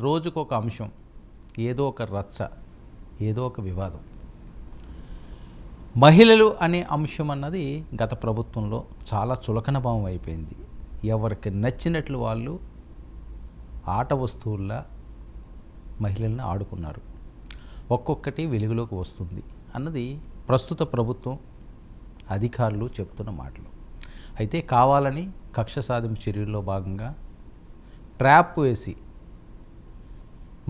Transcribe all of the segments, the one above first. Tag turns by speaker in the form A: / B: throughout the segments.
A: రోజుకొక అంశం, ఏదో ఒక రచ్చ, ఏదో ఒక వివాదం. మహిళలు అనే అంశం అన్నది గత ప్రభుత్వంలో చాలా చులకన భావం అయిపోయింది. ఎవరికి నచ్చినట్లు వాళ్ళు ఆట వస్తువుల్లా మహిళల్ని ఆడుకున్నారు. ఒక్కొక్కటి వెలుగులోకి వస్తుంది అన్నది ప్రస్తుత ప్రభుత్వం అధికారులు చెప్తున్న మాటలు. అయితే కావాలని కక్ష సాధింపు చర్యల్లో భాగంగా ట్రాప్ వేసి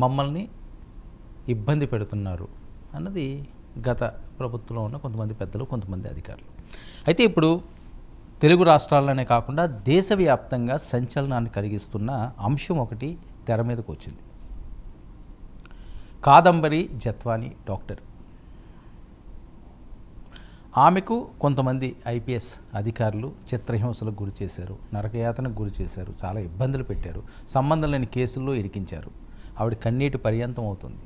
A: మమ్మల్ని ఇబ్బంది పెడుతున్నారు అన్నది గత ప్రభుత్వంలో ఉన్న కొంతమంది పెద్దలు, కొంతమంది అధికారులు. అయితే ఇప్పుడు తెలుగు రాష్ట్రాల్లోనే కాకుండా దేశవ్యాప్తంగా సంచలనాన్ని కలిగిస్తున్న అంశం ఒకటి తెర మీదకు వచ్చింది. కాదంబరి జత్వాని డాక్టర్. ఆమెకు కొంతమంది ఐపీఎస్ అధికారులు చిత్రహింసలకు గురి చేశారు, నరకయాతనకు గురి చేశారు, చాలా ఇబ్బందులు పెట్టారు, సంబంధం లేని కేసుల్లో ఇరికించారు. ఆవిడ కన్నీటి పర్యంతం అవుతుంది.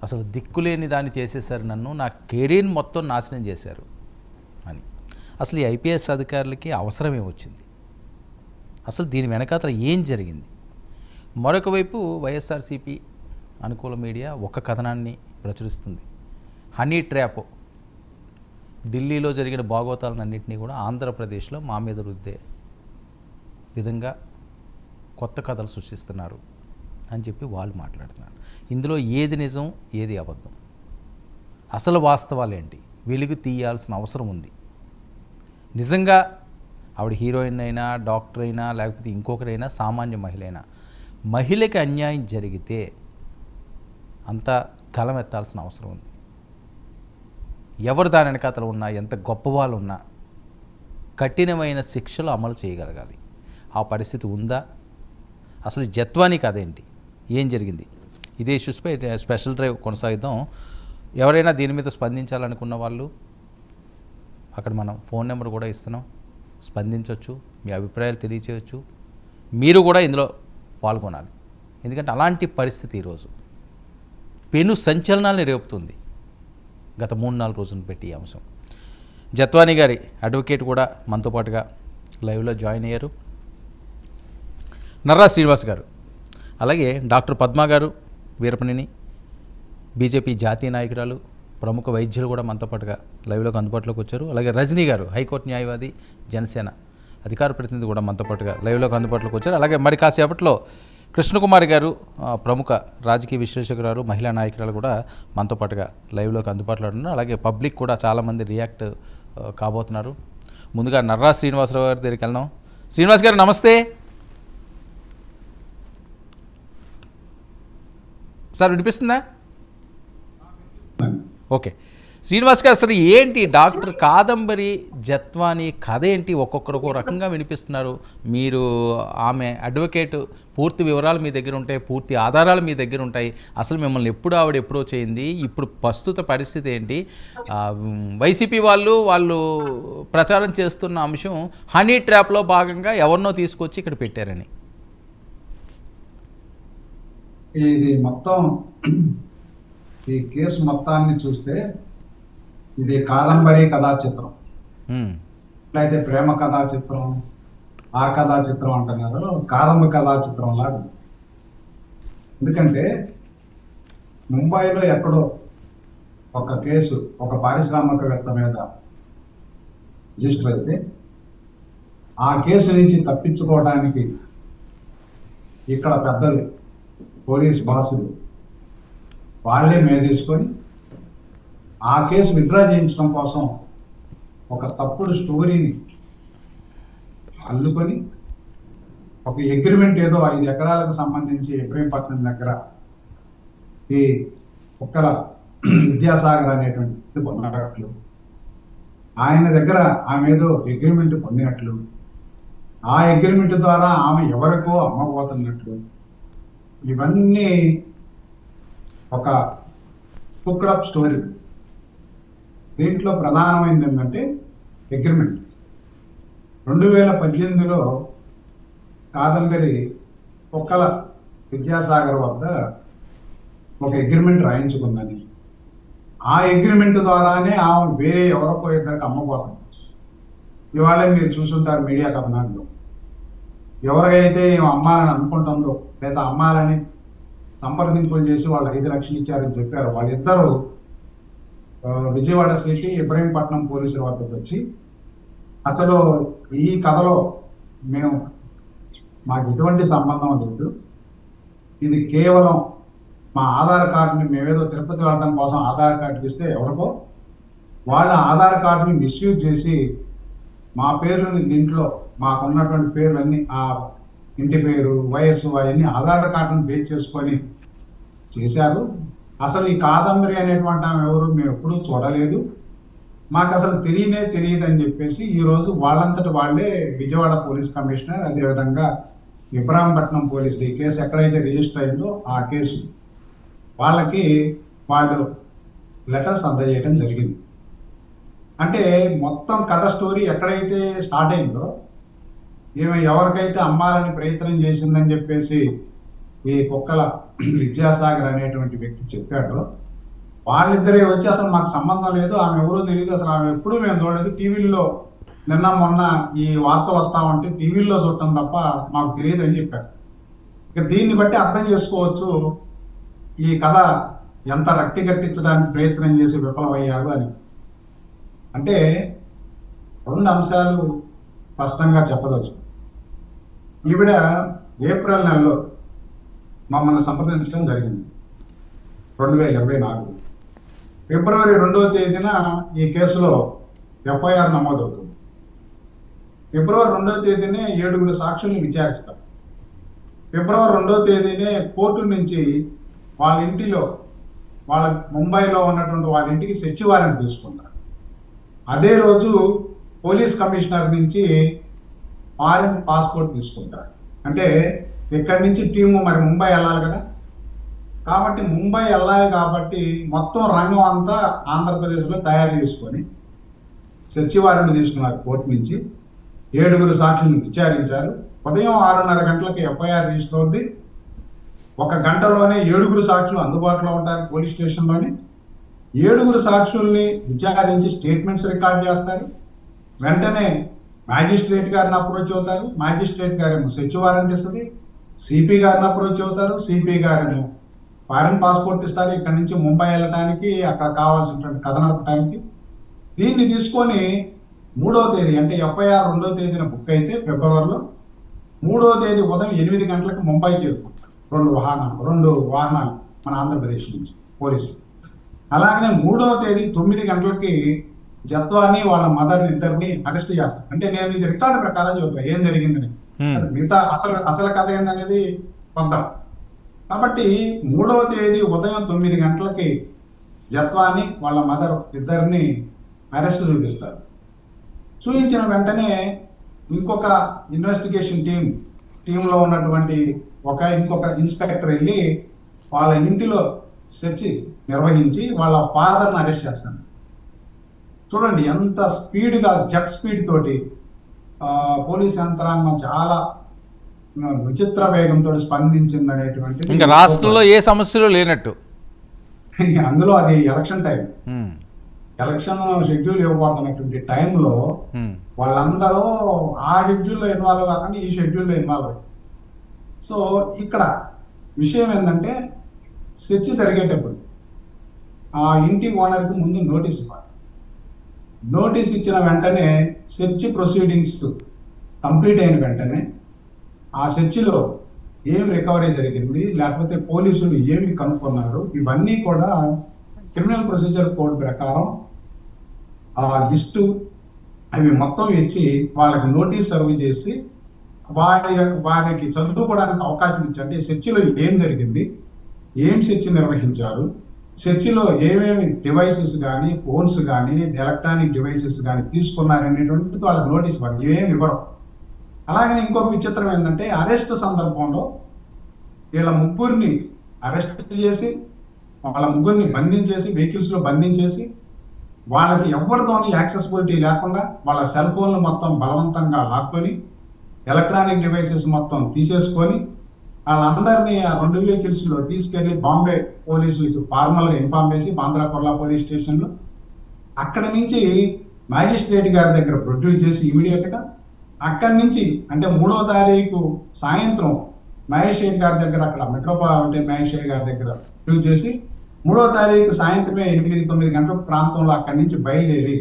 A: అసలు దిక్కులేని దాన్ని చేసేసారు, నన్ను నా కెరీర్ మొత్తం నాశనం చేశారు అని. అసలు ఈ ఐపీఎస్ అధికారులకి అవసరమే వచ్చింది? అసలు దీని వెనకాతల ఏం జరిగింది? మరొక వైపు వైఎస్ఆర్సీపీ అనుకూల మీడియా ఒక కథనాన్ని ప్రచురిస్తుంది. హనీ ట్రాప్, ఢిల్లీలో జరిగిన బాగోతాలన్నింటినీ కూడా ఆంధ్రప్రదేశ్లో మా మీద రుద్దే విధంగా కొత్త కథలు సృష్టిస్తున్నారు అని చెప్పి వాళ్ళు మాట్లాడుతున్నారు. ఇందులో ఏది నిజం, ఏది అబద్ధం, అసలు వాస్తవాలు ఏంటి, వెలుగు తీయాల్సిన అవసరం ఉంది. నిజంగా ఆవిడ హీరోయిన్ అయినా, డాక్టర్ అయినా, లేకపోతే ఇంకొకరైనా, సామాన్య మహిళ అయినా, మహిళకి అన్యాయం జరిగితే అంతా కలం ఎత్తాల్సిన అవసరం ఉంది. ఎవరు దాని వెనకాతలు ఉన్నా, ఎంత గొప్పవాళ్ళు ఉన్నా కఠినమైన శిక్షలు అమలు చేయగలగాలి. ఆ పరిస్థితి ఉందా? అసలు జత్వాని కథేంటి, ఏం జరిగింది? ఇదే ఇష్యూస్పై స్పెషల్ డ్రైవ్ కొనసాగిద్దాం. ఎవరైనా దీని మీద స్పందించాలనుకున్న వాళ్ళు అక్కడ మనం ఫోన్ నెంబర్ కూడా ఇస్తున్నాం, స్పందించవచ్చు, మీ అభిప్రాయాలు తెలియచేయవచ్చు. మీరు కూడా ఇందులో పాల్గొనాలి. ఎందుకంటే అలాంటి పరిస్థితి ఈరోజు పెను సంచలనాల్ని రేపుతుంది. గత 3-4 రోజులు పెట్టి ఈ అంశం. జత్వాని గారి అడ్వకేట్ కూడా మనతో పాటుగా లైవ్లో జాయిన్ అయ్యారు, నర్రా శ్రీనివాస్ గారు. అలాగే డాక్టర్ పద్మా గారు, వీరపనేని, బీజేపీ జాతీయ నాయకురాలు, ప్రముఖ వైద్యులు కూడా మనతో పాటుగా లైవ్లోకి అందుబాటులోకి వచ్చారు. అలాగే రజనీ గారు, హైకోర్టు న్యాయవాది, జనసేన అధికార ప్రతినిధి కూడా మనతో పాటుగా లైవ్లోకి అందుబాటులోకి వచ్చారు. అలాగే మరి కాసేపట్లో కృష్ణకుమారి గారు, ప్రముఖ రాజకీయ విశ్లేషకురాలు, మహిళా నాయకురాలు కూడా మనతో పాటుగా లైవ్లోకి అందుబాటులో ఉన్నారు. అలాగే పబ్లిక్ కూడా చాలామంది రియాక్ట్ కాబోతున్నారు. ముందుగా నర్రా శ్రీనివాసరావు గారి దగ్గరికి వెళ్దాం. శ్రీనివాస్ గారు నమస్తే సార్, వినిపిస్తుందా? ఓకే శ్రీనివాస్ గారు, అసలు ఏంటి డాక్టర్ కాదంబరి జత్వాని కథ ఏంటి? ఒక్కొక్కరు ఒక్కో రకంగా వినిపిస్తున్నారు. మీరు ఆమె అడ్వకేట్, పూర్తి వివరాలు మీ దగ్గర ఉంటాయి, పూర్తి ఆధారాలు మీ దగ్గర ఉంటాయి. అసలు మిమ్మల్ని ఆవిడ ఎప్పుడో చేయింది, ఇప్పుడు ప్రస్తుత పరిస్థితి ఏంటి? వైసీపీ వాళ్ళు ప్రచారం చేస్తున్న అంశం హనీ ట్రాప్లో భాగంగా ఎవరినో తీసుకొచ్చి ఇక్కడ పెట్టారని.
B: ఇది మొత్తం ఈ కేసు మొత్తాన్ని చూస్తే ఇది కాదంబరి కథా చిత్రం, అయితే ప్రేమ కథా చిత్రం, ఆ కథా చిత్రం అంటున్నారు. కాదంబరి కథా చిత్రం లాగా. ఎందుకంటే ముంబైలో ఎక్కడో ఒక కేసు ఒక పారిశ్రామికవేత్త మీద రిజిస్టర్ అయితే ఆ కేసు నుంచి తప్పించుకోవడానికి ఇక్కడ పెద్దలు, పోలీస్ బాసులు వాళ్ళే మేదేసుకొని ఆ కేసు విత్డ్రా చేయించడం కోసం ఒక తప్పుడు స్టోరీని అల్లుకొని ఒక అగ్రిమెంట్ ఏదో 5 ఎకరాలకు సంబంధించి ఇబ్రహీంపట్నం దగ్గర ఈ కుక్కల విద్యాసాగర్ అనేటువంటి పొందినట్లు, ఆయన దగ్గర ఆమె ఏదో అగ్రిమెంట్ పొందినట్లు, ఆ అగ్రిమెంట్ ద్వారా ఆమె ఎవరికో అమ్మబోతున్నట్లు, ఇవన్నీ ఒక కుక్డ్ స్టోరీ. దీంట్లో ప్రధానమైనది ఏంటంటే అగ్రిమెంట్. 2018లో కాదంబరి కుక్కల విద్యాసాగర్ వద్ద ఒక అగ్రిమెంట్ రాయించుకుందని, ఆ అగ్రిమెంట్ ద్వారానే ఆమె వేరే ఎవరికో ఇద్దరికి అమ్మబోతుంది. ఇవాళ మీరు చూసుంటారు మీడియా కథనాల్లో. ఎవరికైతే ఈమె అమ్మాలని అనుకుంటుందో లేదా అమ్మాలని సంప్రదింపులు చేసి వాళ్ళు 5 లక్షలు ఇచ్చారని చెప్పారు, వాళ్ళిద్దరూ విజయవాడ సిటీ ఇబ్రహీంపట్నం పోలీసుల వద్దకు వచ్చి అసలు ఈ కథలో మాకు ఎటువంటి సంబంధం లేదు, ఇది కేవలం మా ఆధార్ కార్డుని మేమేదో తిరుపతి వెళ్ళడం కోసం ఆధార్ కార్డు ఇస్తే ఎవరికో వాళ్ళ ఆధార్ కార్డుని మిస్యూజ్ చేసి మా పేర్లని దీంట్లో మాకున్నటువంటి పేర్లన్నీ ఆ ఇంటి పేరు వయస్సు అవన్నీ ఆధార్ కార్డును బేస్ చేసుకొని చేశారు. అసలు ఈ కాదంబరి అనేటువంటి ఆమె ఎవరు మేము ఎప్పుడూ చూడలేదు, మాకు అసలు తెలియదు అని చెప్పేసి ఈరోజు వాళ్ళంతటి వాళ్ళే విజయవాడ పోలీస్ కమిషనర్, అదేవిధంగా ఇబ్రాహీంపట్నం పోలీసులు ఈ కేసు ఎక్కడైతే రిజిస్టర్ అయిందో ఆ కేసు వాళ్ళకి వాళ్ళు లెటర్స్ అందజేయడం జరిగింది. అంటే మొత్తం కథ స్టోరీ ఎక్కడైతే స్టార్ట్ అయిందో, ఈమె ఎవరికైతే అమ్మాలని ప్రయత్నం చేసిందని చెప్పేసి ఈ కుక్కల విద్యాసాగర్ అనేటువంటి వ్యక్తి చెప్పాడో వాళ్ళిద్దరే వచ్చి అసలు మాకు సంబంధం లేదు, ఆమె ఎవరో తెలియదు, అసలు ఆమె ఎప్పుడూ మేము చూడలేదు, టీవీల్లో నిన్న మొన్న ఈ వార్తలు వస్తామంటే టీవీల్లో చూడటం తప్ప మాకు తెలియదు అని చెప్పారు. ఇక దీన్ని బట్టి అర్థం చేసుకోవచ్చు ఈ కథ ఎంత రక్తి కట్టించడానికి ప్రయత్నం చేసి విఫలమయ్యారు అని. అంటే 2 అంశాలు స్పష్టంగా చెప్పదచ్చు. ఈవిడ ఏప్రిల్ నెలలో మమ్మల్ని సంప్రదించడం జరిగింది 2024. ఫిబ్రవరి 2వ తేదీన ఈ కేసులో ఎఫ్ఐఆర్ నమోదవుతుంది. ఫిబ్రవరి 2వ తేదీనే 7 సాక్షుల్ని విచారిస్తారు. ఫిబ్రవరి 2వ తేదీనే కోర్టు నుంచి వాళ్ళ ఇంటిలో వాళ్ళ ముంబైలో ఉన్నటువంటి వాళ్ళ ఇంటికి సెర్చ్ వారెంట్ తీసుకుంటారు. అదే రోజు పోలీస్ కమిషనర్ నుంచి ఫారిన్ పాస్పోర్ట్ తీసుకుంటారు. అంటే ఇక్కడి నుంచి టీము మరి ముంబై వెళ్ళాలి కదా, కాబట్టి ముంబై వెళ్ళాలి కాబట్టి మొత్తం రంగం అంతా ఆంధ్రప్రదేశ్లో తయారు చేసుకొని సెర్చ్ వారెంట్ తీసుకున్నారు. కోర్టు నుంచి 7 సాక్షులను విచారించారు. ఉదయం 6:30 గంటలకు ఎఫ్ఐఆర్ రిజిస్టర్ అవుతుంది. 1 గంటలోనే 7 సాక్షులు అందుబాటులో ఉంటారు పోలీస్ స్టేషన్లోని. 7 సాక్షుల్ని విచారించి స్టేట్మెంట్స్ రికార్డ్ చేస్తారు. వెంటనే మ్యాజిస్ట్రేట్ గారిని అప్రోచ్ అవుతారు. మ్యాజిస్ట్రేట్ గారేమో సెర్చ్ వారెంట్ ఇస్తుంది. సిపి గారిని అప్రోచ్ అవుతారు. సిపి గారేమో ఫారిన్ పాస్పోర్ట్ ఇస్తారు ఇక్కడి నుంచి ముంబై వెళ్ళడానికి, అక్కడ కావాల్సినటువంటి కథ నడపడానికి. దీన్ని తీసుకొని 3వ తేదీ అంటే ఎఫ్ఐఆర్ 2వ తేదీన బుక్ అయితే ఫిబ్రవరిలో 3వ తేదీ ఉదయం 8 గంటలకు ముంబై చేరుకుంటారు 2 వాహనాలు మన ఆంధ్రప్రదేశ్ నుంచి పోలీసులు. అలాగనే 3వ తేదీ 9 గంటలకి జత్వాని వాళ్ళ మదర్ ఇద్దరిని అరెస్ట్ చేస్తారు. అంటే నేను ఇది రికార్డు ప్రకారం చెబుతాను ఏం జరిగిందని, మిగతా అసలు కథ ఏందనేది పొందాం. కాబట్టి 3వ తేదీ ఉదయం 9 గంటలకి జత్వాని వాళ్ళ మదర్ ఇద్దరిని అరెస్ట్ చూపిస్తారు. చూపించిన వెంటనే ఇంకొక ఇన్వెస్టిగేషన్ టీంలో ఉన్నటువంటి ఇంకొక ఇన్స్పెక్టర్ వెళ్ళి వాళ్ళ ఇంటిలో సెర్చ్ నిర్వహించి వాళ్ళ ఫాదర్ని అరెస్ట్ చేస్తాను. చూడండి ఎంత స్పీడ్గా, జెట్ స్పీడ్ తోటి పోలీస్ యంత్రాంగం చాలా విచిత్ర వేగంతో స్పందించింది అనేటువంటి.
A: ఇంకా రాష్ట్రంలో ఏ సమస్యలు లేనట్టు.
B: అందులో అది ఎలక్షన్ టైం, ఎలక్షన్ షెడ్యూల్ ఇవ్వబడుతున్నటువంటి టైంలో వాళ్ళందరూ ఆ షెడ్యూల్లో ఇన్వాల్వ్ కాకుండా ఈ షెడ్యూల్లో ఇన్వాల్వ్ అయ్యారు. సో ఇక్కడ విషయం ఏంటంటే సెర్చ్ జరిగేటప్పుడు ఆ ఇంటి ఓనర్కి ముందు నోటీస్ ఇవ్వాలి. నోటీస్ ఇచ్చిన వెంటనే సెర్చ్ ప్రొసీడింగ్స్ కంప్లీట్ అయిన వెంటనే ఆ సెర్చ్లో ఏమి రికవరీ జరిగింది, లేకపోతే పోలీసులు ఏమి కనుక్కున్నారు, ఇవన్నీ కూడా క్రిమినల్ ప్రొసీజర్ కోడ్ ప్రకారం ఆ లిస్టు అవి మొత్తం ఇచ్చి వాళ్ళకి నోటీస్ సర్వ్ చేసి వారికి చదువుకోవడానికి అవకాశం ఇచ్చి, అంటే సెర్చ్లో ఏం జరిగింది, ఏం సెర్చ్ నిర్వహించారు, సెర్చ్లో ఏమేమి డివైసెస్ కానీ ఫోన్స్ కానీ ఎలక్ట్రానిక్ డివైసెస్ కానీ తీసుకున్నారనేటువంటిది వాళ్ళకి నోటీస్ ఇవ్వాలి, ఏమి ఇవ్వరు. అలాగనే ఇంకొక విచిత్రం ఏంటంటే అరెస్ట్ సందర్భంలో వీళ్ళ ముగ్గురిని అరెస్ట్ చేసి వాళ్ళ ముగ్గురిని బంధించేసి వెహికల్స్లో బంధించేసి వాళ్ళకి ఎవరితోని యాక్సెసిబిలిటీ లేకుండా వాళ్ళ సెల్ ఫోన్లు మొత్తం బలవంతంగా లాక్కొని ఎలక్ట్రానిక్ డివైసెస్ మొత్తం తీసేసుకొని వాళ్ళందరినీ ఆ 2 వెహికల్స్లో తీసుకెళ్లి బాంబే పోలీసులకి ఫార్మల్గా ఇన్ఫార్మ్ చేసి బాంద్రా కుర్లా పోలీస్ స్టేషన్లో అక్కడి నుంచి మ్యాజిస్ట్రేట్ గారి దగ్గర ప్రొడ్యూస్ చేసి ఇమీడియట్గా అక్కడి నుంచి అంటే 3వ తారీఖు సాయంత్రం మహేష్ రెడ్డి గారి దగ్గర అక్కడ మెట్రోపాలిటన్ మహేష్ రెడ్డి గారి దగ్గర రివ్యూ చేసి 3వ తారీఖు సాయంత్రమే 8-9 గంటల ప్రాంతంలో అక్కడి నుంచి బయలుదేరి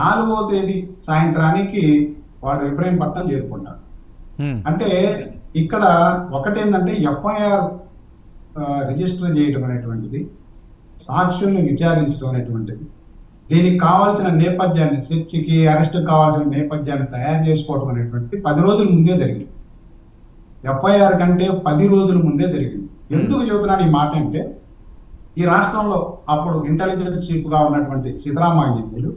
B: 4వ తేదీ సాయంత్రానికి వాడు ఇబ్రహీంపట్నం చేరుకుంటారు. అంటే ఇక్కడ ఒకటేంటంటే ఎఫ్ఐఆర్ రిజిస్టర్ చేయడం అనేటువంటిది, సాక్షుల్ని విచారించడం అనేటువంటిది, దీనికి కావాల్సిన నేపథ్యాన్ని సెర్చ్కి అరెస్ట్ కావాల్సిన నేపథ్యాన్ని తయారు చేసుకోవడం అనేటువంటిది 10 రోజుల ముందే జరిగింది. ఎఫ్ఐఆర్ కంటే 10 రోజుల ముందే జరిగింది. ఎందుకు చెబుతున్నాను ఈ మాట అంటే, ఈ రాష్ట్రంలో అప్పుడు ఇంటెలిజెన్స్ చీఫ్గా ఉన్నటువంటి సిద్ధరామయ్య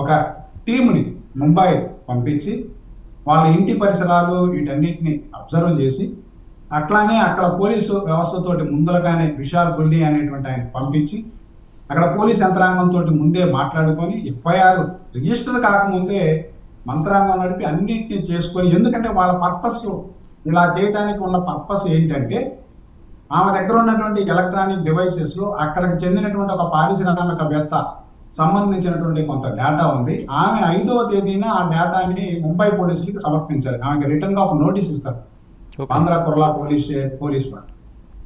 B: ఒక టీంని ముంబై పంపించి వాళ్ళ ఇంటి పరిసరాలు వీటన్నిటిని అబ్జర్వ్ చేసి, అట్లానే అక్కడ పోలీసు వ్యవస్థతోటి ముందులుగానే విశాల్ గుల్లి అనేటువంటి ఆయన పంపించి అక్కడ పోలీస్ యంత్రాంగంతో ముందే మాట్లాడుకొని ఎఫ్ఐఆర్ రిజిస్టర్ కాకముందే మంత్రాంగం నడిపి అన్నింటినీ చేసుకొని, ఎందుకంటే వాళ్ళ పర్పస్ ఇలా చేయడానికి ఉన్న పర్పస్ ఏంటంటే, ఆమె దగ్గర ఉన్నటువంటి ఎలక్ట్రానిక్ డివైసెస్లో అక్కడికి చెందినటువంటి ఒక పారిశ్రామికవేత్త సంబంధించినటువంటి కొంత డేటా ఉంది. ఆమె 5వ తేదీన ఆ డేటాని ముంబై పోలీసులకి సమర్పించాలి. ఆమెకి రిటర్న్ గా ఒక నోటీస్ ఇస్తారు బాంద్రా కుర్లా పోలీస్ వారు.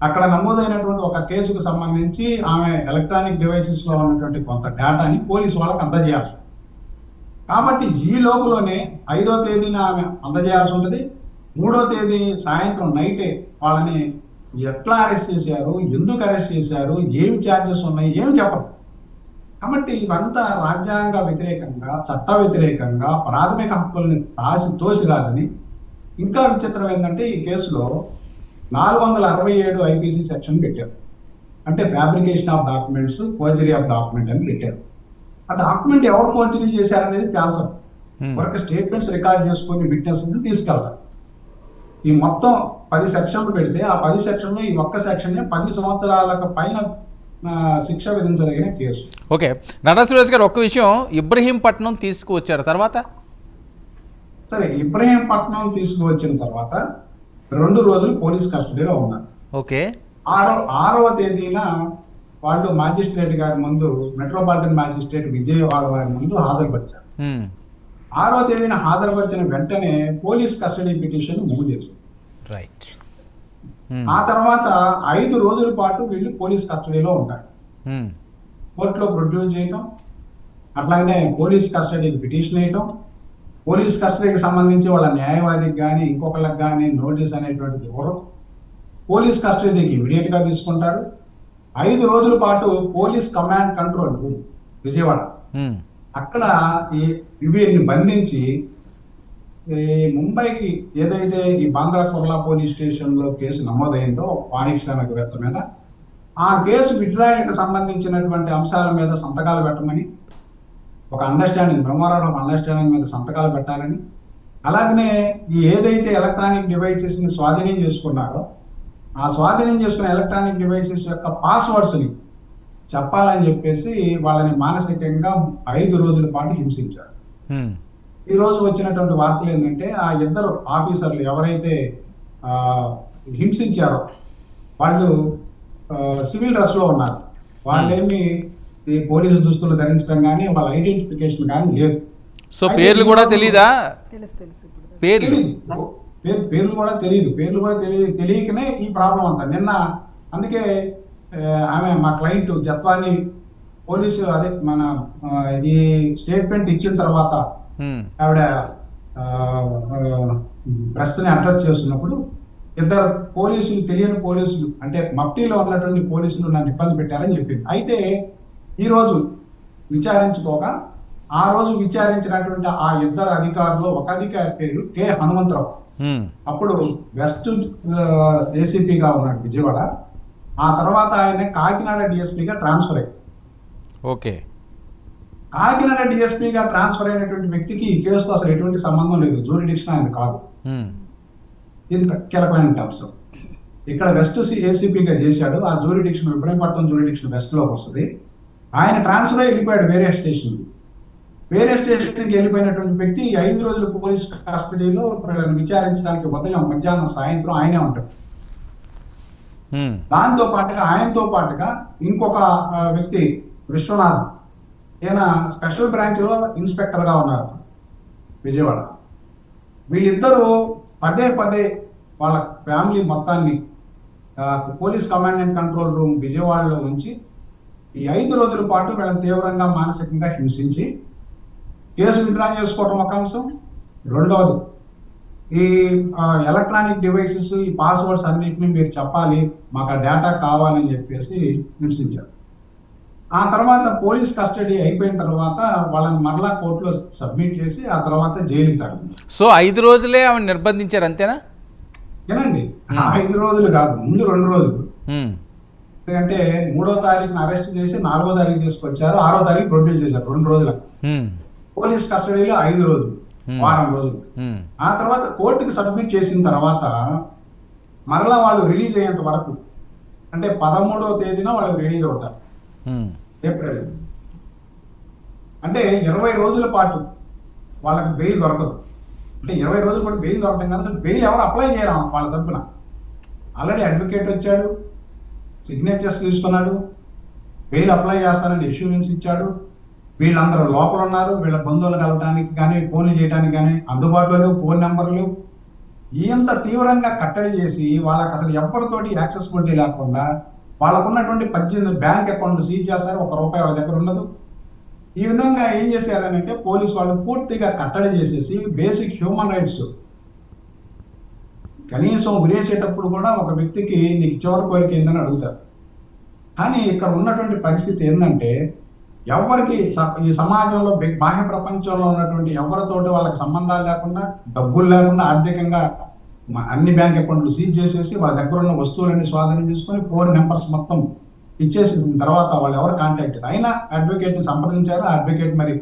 B: అక్కడ నమోదైనటువంటి ఒక కేసుకు సంబంధించి ఆమె ఎలక్ట్రానిక్ డివైసెస్ లో ఉన్నటువంటి కొంత డేటాని పోలీసు వాళ్ళకి అందజేయాల్సి. కాబట్టి ఈ లోపులోనే 5వ తేదీన ఆమె అందజేయాల్సి ఉంటుంది. 3వ తేదీ సాయంత్రం నైటే వాళ్ళని ఎట్లా అరెస్ట్ చేశారు, ఎందుకు అరెస్ట్ చేశారు, ఏమి ఛార్జెస్ ఉన్నాయి, ఏమి చెప్పరు. కాబట్టి ఇవంతా రాజ్యాంగ వ్యతిరేకంగా, చట్ట వ్యతిరేకంగా, ప్రాథమిక హక్కుల్ని తోసిరాదని. ఇంకా విచిత్రం ఏంటంటే, ఈ కేసులో 467 ఐపీసీ సెక్షన్ పెట్టారు. అంటే fabrication of documents, forgery of document అని పెట్టారు. ఆ డాక్యుమెంట్ ఎవరు ఫోర్జరీ చేశారనేది తేల్చరు. ఒక స్టేట్మెంట్స్ రికార్డ్ చేసుకొని విట్నెస్ తీసుకెళ్తారు. ఈ మొత్తం 10 సెక్షన్లు పెడితే ఆ 10 సెక్షన్లో ఈ ఒక్క సెక్షన్ 10 సంవత్సరాలకు పైన శిక్ష విధించదగిన కేసు.
A: ఓకే, నటా సురేష్ గారు, ఒక్క విషయం, ఇబ్రహీంపట్నం తీసుకువచ్చారు తర్వాత?
B: సరే, ఇబ్రహీంపట్నం తీసుకువచ్చిన తర్వాత 2 రోజులు పోలీస్ కస్టడీలో ఉన్నారు.
A: ఓకే,
B: 6వ తేదీన వాళ్ళు మ్యాజిస్ట్రేట్ గారి ముందు, మెట్రోపాలిటన్ మ్యాజిస్ట్రేట్ విజయవాడ వారి ముందు హాజరుపరిచారు. 6వ తేదీన హాజరుపరిచిన వెంటనే పోలీస్ కస్టడీ పిటిషన్ మూవ్ చేశారు.
A: రైట్.
B: ఆ తర్వాత 5 రోజుల పాటు వీళ్ళు పోలీస్ కస్టడీలో ఉంటారు. కోర్టులో ప్రొడ్యూస్ చేయటం, అట్లాగే పోలీస్ కస్టడీకి పిటిషన్ వేయటం, పోలీస్ కస్టడీకి సంబంధించి వాళ్ళ న్యాయవాదికి కానీ ఇంకొకళ్ళకి కానీ నోటీస్ అనేటువంటిది ఇవ్వరు. పోలీస్ కస్టడీకి ఇమీడియట్ గా తీసుకుంటారు. 5 రోజుల పాటు police command control room Vijayawada, అక్కడ వీరిని బంధించి ముంబైకి ఏదైతే ఈ బాంద్రా కుర్లా పోలీస్ స్టేషన్ లో కేసు నమోదైందో పారిశ్రామికవేత్త మీద, ఆ కేసు విత్డ్రాయల్కి సంబంధించినటువంటి అంశాల మీద సంతకాలు పెట్టమని, ఒక అండర్స్టాండింగ్, మెమోరాండం ఆఫ్ అండర్స్టాండింగ్ మీద సంతకాలు పెట్టాలని, అలాగనే ఈ ఏదైతే ఎలక్ట్రానిక్ డివైసెస్ ని స్వాధీనం చేసుకున్నారో ఆ స్వాధీనం చేసుకున్న ఎలక్ట్రానిక్ డివైసెస్ యొక్క పాస్వర్డ్స్ ని చెప్పాలని చెప్పేసి వాళ్ళని మానసికంగా 5 రోజుల పాటు హింసించారు. ఈ రోజు వచ్చినటువంటి వార్తలు ఏంటంటే, ఆ ఇద్దరు ఆఫీసర్లు ఎవరైతే హింసించారో వాళ్ళు సివిల్ డ్రెస్ లో ఉన్నారు. వాళ్ళేమి ఈ పోలీసు దుస్తులు ధరించడం కానీ వాళ్ళ ఐడెంటిఫికేషన్ కానీ లేదు.
A: సో పేర్లు కూడా తెలీదా?
B: పేర్లు కూడా తెలియదు. పేర్లు కూడా తెలియకనే ఈ ప్రాబ్లం అంతా. నిన్న అందుకే ఆమె మా క్లయింట్ జత్వాని పోలీసు అదే మన ఈ స్టేట్మెంట్ ఇచ్చిన తర్వాత ఆవిడ ప్రెస్ ని అడ్రస్ చేస్తున్నప్పుడు ఇద్దరు పోలీసులు, తెలియని పోలీసులు, అంటే మఫ్టీలో ఉన్నటువంటి పోలీసులు నన్ను ఇబ్బంది పెట్టారని చెప్పింది. అయితే ఈ రోజు విచారించుకోగా, ఆ రోజు విచారించినటువంటి ఆ ఇద్దరు అధికారులు, ఒక అధికారి పేరు కె హనుమంతరావు, అప్పుడు వెస్ట్ ఏసీపీగా ఉన్నాడు విజయవాడ. ఆ తర్వాత ఆయన కాకినాడ డిఎస్పీగా ట్రాన్స్ఫర్ అయ్యారు.
A: ఓకే,
B: కాకినాడ డిఎస్పీగా ట్రాన్స్ఫర్ అయినటువంటి వ్యక్తికి ఈ కేసుతో అసలు ఎటువంటి సంబంధం లేదు. జ్యూరిడిక్షన్ ఆయన కాదు. ఇది కీలకమైన అంశం. ఇక్కడ వెస్ట్ ఏసీపీగా చేశాడు. ఆ జ్యూరిడిక్షన్ ఇబ్రహీంపట్నం జ్యూరిడిక్షన్ వెస్ట్ లోకి వస్తుంది. ఆయన ట్రాన్స్ఫర్ అయ్యి వెళ్ళిపోయాడు వేరే స్టేషన్కి. వేరే స్టేషన్కి వెళ్ళిపోయినటువంటి వ్యక్తి 5 రోజులు పోలీస్ కస్టడీలో విచారించడానికి ఉదయం, మధ్యాహ్నం, సాయంత్రం ఆయనే ఉంటాడు. దాంతో పాటుగా ఆయనతో పాటుగా ఇంకొక వ్యక్తి విశ్వనాథ్, ఈయన స్పెషల్ బ్రాంచ్ లో ఇన్స్పెక్టర్ గా ఉన్నారు విజయవాడ. వీళ్ళిద్దరూ పదే పదే వాళ్ళ ఫ్యామిలీ మొత్తాన్ని police command and control room విజయవాడలో ఉంచి ఈ 5 రోజుల పాటు వీళ్ళని తీవ్రంగా మానసికంగా హింసించి కేసు విత్డ్రా చేసుకోవడం ఒక అంశం. రెండవది ఈ ఎలక్ట్రానిక్ డివైసెస్, ఈ పాస్వర్డ్స్ అన్నిటిని మీరు చెప్పాలి, మాకు ఆ డేటా కావాలని చెప్పేసి హింసించారు. ఆ తర్వాత పోలీస్ కస్టడీ అయిపోయిన తర్వాత వాళ్ళని మరలా కోర్టులో సబ్మిట్ చేసి ఆ తర్వాత జైలుకి తరలింది.
A: సో 5 రోజులే ఆమె నిర్బంధించారు అంతేనా?
B: ఏనండి, 5 రోజులు కాదు, ముందు 2 రోజులు. ఎందుకంటే 3వ తారీఖున అరెస్ట్ చేసి 4వ తారీఖు తీసుకొచ్చారు, 6వ తారీఖు ప్రొడ్యూస్ చేశారు. 2 రోజులకు పోలీస్ కస్టడీలో 5 రోజులు, వారం రోజులు. ఆ తర్వాత కోర్టుకి సబ్మిట్ చేసిన తర్వాత మరలా వాళ్ళు రిలీజ్ అయ్యేంత వరకు, అంటే 13వ తేదీన వాళ్ళు రిలీజ్ అవుతారు ఏప్రిల్. అంటే 20 రోజుల పాటు వాళ్ళకి బెయిల్ దొరకదు. అంటే 20 రోజుల పాటు బెయిల్ దొరకడం కదా, అసలు బెయిల్ ఎవరు అప్లై చేయరా వాళ్ళ తరఫున. ఆల్రెడీ అడ్వకేట్ వచ్చాడు, సిగ్నేచర్స్ తీసుకున్నాడు, బెయిల్ అప్లై చేస్తానని ఇష్యూరెన్స్ ఇచ్చాడు. వీళ్ళందరూ లోపల ఉన్నారు, వీళ్ళ బంధువులు కలవడానికి కానీ ఫోన్లు చేయడానికి కానీ అందుబాటులో లేవు, ఫోన్ నెంబర్లు. ఇంత తీవ్రంగా కట్టడి చేసి వాళ్ళకి అసలు ఎవరితోటి యాక్సెసిబిలిటీ లేకుండా వాళ్ళకున్నటువంటి 18 బ్యాంక్ అకౌంట్లు సీజ్ చేస్తారు, ₹1 వాళ్ళ దగ్గర ఉండదు. ఈ విధంగా ఏం చేశారని అంటే పోలీసు వాళ్ళు పూర్తిగా కట్టడి చేసేసి బేసిక్ హ్యూమన్ రైట్స్, కనీసం ఉరేసేటప్పుడు కూడా ఒక వ్యక్తికి నీకు చివరి కోరిక ఏందని అడుగుతారు. కానీ ఇక్కడ ఉన్నటువంటి పరిస్థితి ఏంటంటే ఎవరికి ఈ సమాజంలో బాహ్య ప్రపంచంలో ఉన్నటువంటి ఎవరితోటి వాళ్ళకి సంబంధాలు లేకుండా, డబ్బులు లేకుండా, ఆర్థికంగా అన్ని బ్యాంక్ అకౌంట్లు సీజ్ చేసేసి వాళ్ళ దగ్గర ఉన్న వస్తువులన్నీ స్వాధీనం చేసుకొని 4 నెంబర్స్ మొత్తం ఇచ్చేసిన తర్వాత వాళ్ళు ఎవరు కాంటాక్ట్ అయినా అడ్వకేట్ని సంప్రదించారు. ఆ అడ్వకేట్ మరి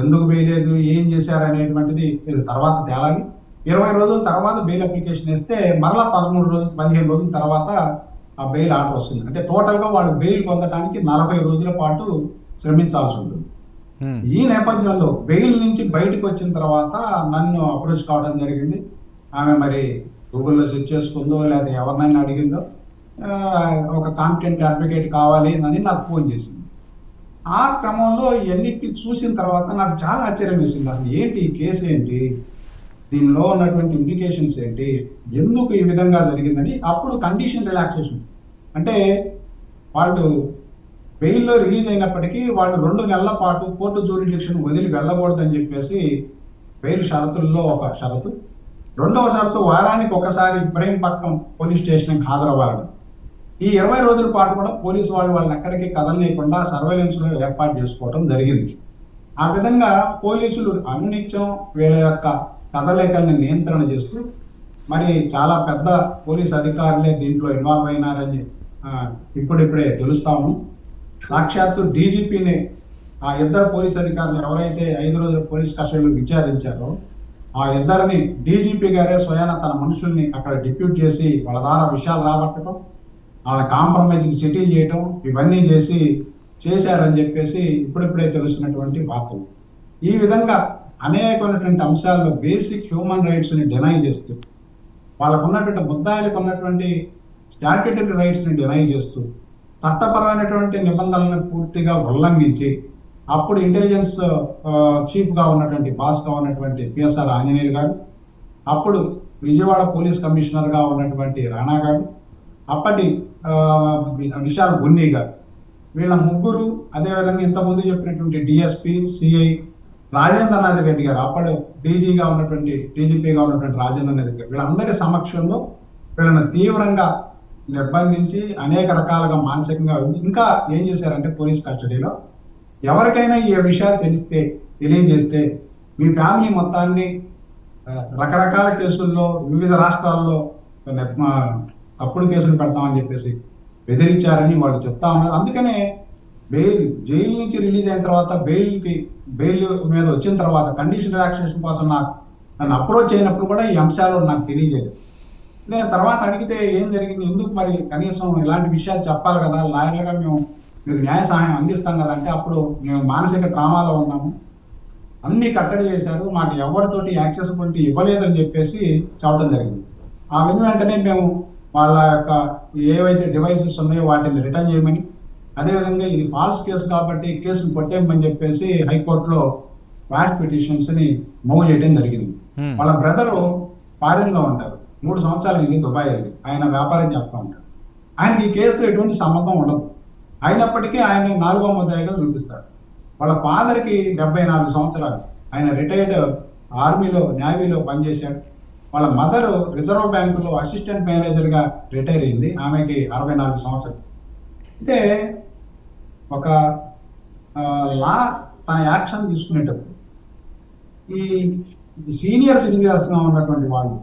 B: ఎందుకు వేయలేదు, ఏం చేశారు అనేటువంటిది తర్వాత తేలాలి. 20 రోజుల తర్వాత బెయిల్ అప్లికేషన్ వేస్తే మరలా 15 రోజుల తర్వాత ఆ బెయిల్ ఆర్డర్ వస్తుంది. అంటే టోటల్గా వాళ్ళు బెయిల్ పొందడానికి 40 రోజుల పాటు శ్రమించాల్సి ఉంటుంది. ఈ నేపథ్యంలో బెయిల్ నుంచి బయటకు వచ్చిన తర్వాత నన్ను అప్రోచ్ కావడం జరిగింది. ఆమె మరి గూగుల్లో సెర్చ్ చేసుకుందో లేదా ఎవరినైనా అడిగిందో ఒక కాంపిటెంట్ అడ్వకేట్ కావాలి అని నాకు ఫోన్ చేసింది. ఆ క్రమంలో ఇవన్నిటిని చూసిన తర్వాత నాకు చాలా ఆశ్చర్యం వేసింది. అసలు ఏంటి ఈ కేసు, ఏంటి దీనిలో ఉన్నటువంటి ఇంప్లికేషన్స్ ఏంటి, ఎందుకు ఈ విధంగా జరిగిందని. అప్పుడు కండిషన్ రిలాక్సేషన్ అంటే వాళ్ళు బెయిల్లో రిలీజ్ అయినప్పటికీ వాళ్ళు 2 నెలల పాటు కోర్టు జ్యూరిడిక్షన్ వదిలి వెళ్ళకూడదని చెప్పేసి బెయిల్ షరతుల్లో ఒక షరతు. 2వ షరతు వారానికి ఒకసారి ఇబ్రహీంపట్నం పోలీస్ స్టేషన్కి హాజరవ్వాలని. ఈ 20 రోజుల పాటు కూడా పోలీసు వాళ్ళని ఎక్కడికి కదలనీయకుండా సర్వేలెన్స్లో ఏర్పాటు చేసుకోవడం జరిగింది. ఆ విధంగా పోలీసులు అనునిత్యం వీళ్ళ యొక్క కదలికల్ని నియంత్రణ చేస్తూ మరి చాలా పెద్ద పోలీస్ అధికారులే దీంట్లో ఇన్వాల్వ్ అయినారని ఇప్పుడిప్పుడే తెలుస్తాము. సాక్షాత్తు డీజీపీని ఆ 2 పోలీస్ అధికారులు ఎవరైతే 5 రోజుల పోలీస్ కస్టడీలో విచారించారో ఆ 2 డీజీపీ గారే స్వయాన తన మనుషుల్ని అక్కడ డిప్యూట్ చేసి వాళ్ళ ద్వారా విషయాలు రాబట్టడం, వాళ్ళ కాంప్రమైజ్ని సెటిల్ చేయడం, ఇవన్నీ చేశారని చెప్పేసి ఇప్పుడిప్పుడే తెలుస్తున్నటువంటి వార్తలు. ఈ విధంగా అనేకమైనటువంటి అంశాల్లో బేసిక్ హ్యూమన్ రైట్స్ని డినై చేస్తూ, వాళ్ళకు ఉన్నటువంటి ముద్దాయిలకు ఉన్నటువంటి స్టాట్యూటరీ రైట్స్ని డినై చేస్తూ, చట్టపరమైనటువంటి నిబంధనలను పూర్తిగా ఉల్లంఘించి, అప్పుడు ఇంటెలిజెన్స్ చీఫ్గా ఉన్నటువంటి బాస్గా ఉన్నటువంటి పిఎస్ఆర్ ఆంజనేయులు గారు, అప్పుడు విజయవాడ పోలీస్ కమిషనర్గా ఉన్నటువంటి రాణా గారు, అప్పటి విశాల్ గున్నీ గారు, వీళ్ళ ముగ్గురు, అదేవిధంగా ఇంతకుముందు చెప్పినటువంటి డిఎస్పీ, సిఐ రాజేంద్రనాథ్ రెడ్డి గారు, అప్పుడు డీజీపీగా ఉన్నటువంటి రాజేంద్రనాథ్ రెడ్డి గారు, వీళ్ళందరి సమక్షంలో వీళ్ళని తీవ్రంగా నిర్బంధించి అనేక రకాలుగా మానసికంగా ఇంకా ఏం చేశారంటే పోలీస్ కస్టడీలో ఎవరికైనా ఈ విషయాలు తెలియజేస్తే మీ ఫ్యామిలీ మొత్తాన్ని రకరకాల కేసుల్లో వివిధ రాష్ట్రాల్లో తప్పుడు కేసులు పెడతామని చెప్పేసి బెదిరించారని వాళ్ళు చెప్తా ఉన్నారు. అందుకనే జైలు నుంచి రిలీజ్ అయిన తర్వాత బెయిల్ మీద వచ్చిన తర్వాత కండిషన్ రిలాక్సేషన్ కోసం నన్ను అప్రోచ్ అయినప్పుడు కూడా ఈ అంశాలు నాకు తెలియజేయలేదు. నేను తర్వాత అడిగితే ఏం జరిగింది, ఎందుకు మరి కనీసం ఇలాంటి విషయాలు చెప్పాలి కదా, లాయర్లుగా మేము మీకు న్యాయ సహాయం అందిస్తాం కదా అంటే, అప్పుడు మేము మానసిక ట్రామాలో ఉన్నాము, అన్నీ కట్టడి చేశారు, మాకు ఎవరితోటి యాక్సెసిబిలిటీ ఇవ్వలేదని చెప్పేసి చెప్పడం జరిగింది. ఆ వెంటనే మేము వాళ్ళ యొక్క ఏవైతే డివైసెస్ ఉన్నాయో వాటిని రిటర్న్ చేయమని, అదేవిధంగా ఇది ఫాల్స్ కేసు కాబట్టి కేసును కొట్టేయమని చెప్పేసి హైకోర్టులో వాష్ పిటిషన్స్ని మూవ్ చేయడం జరిగింది. వాళ్ళ బ్రదరు ఫారిన్ లో ఉంటారు, 3 సంవత్సరాలు వెళ్ళి దుబాయ్ వెళ్ళి ఆయన వ్యాపారం చేస్తూ ఉంటారు. ఆయనకి ఈ కేసుతో ఎటువంటి సంబంధం ఉండదు, అయినప్పటికీ ఆయన 4వ ముద్దాయిగా చూపిస్తారు. వాళ్ళ ఫాదర్కి 74 సంవత్సరాలు, ఆయన రిటైర్డ్ ఆర్మీలో నేవీలో పనిచేశాడు. వాళ్ళ మదర్ రిజర్వ్ బ్యాంకులో అసిస్టెంట్ మేనేజర్గా రిటైర్ అయింది, ఆమెకి 64 సంవత్సరాలు. అంటే ఒక లా తన యాక్షన్ తీసుకునేటప్పుడు ఈ సీనియర్ సిటిజన్స్గా ఉన్నటువంటి వాళ్ళు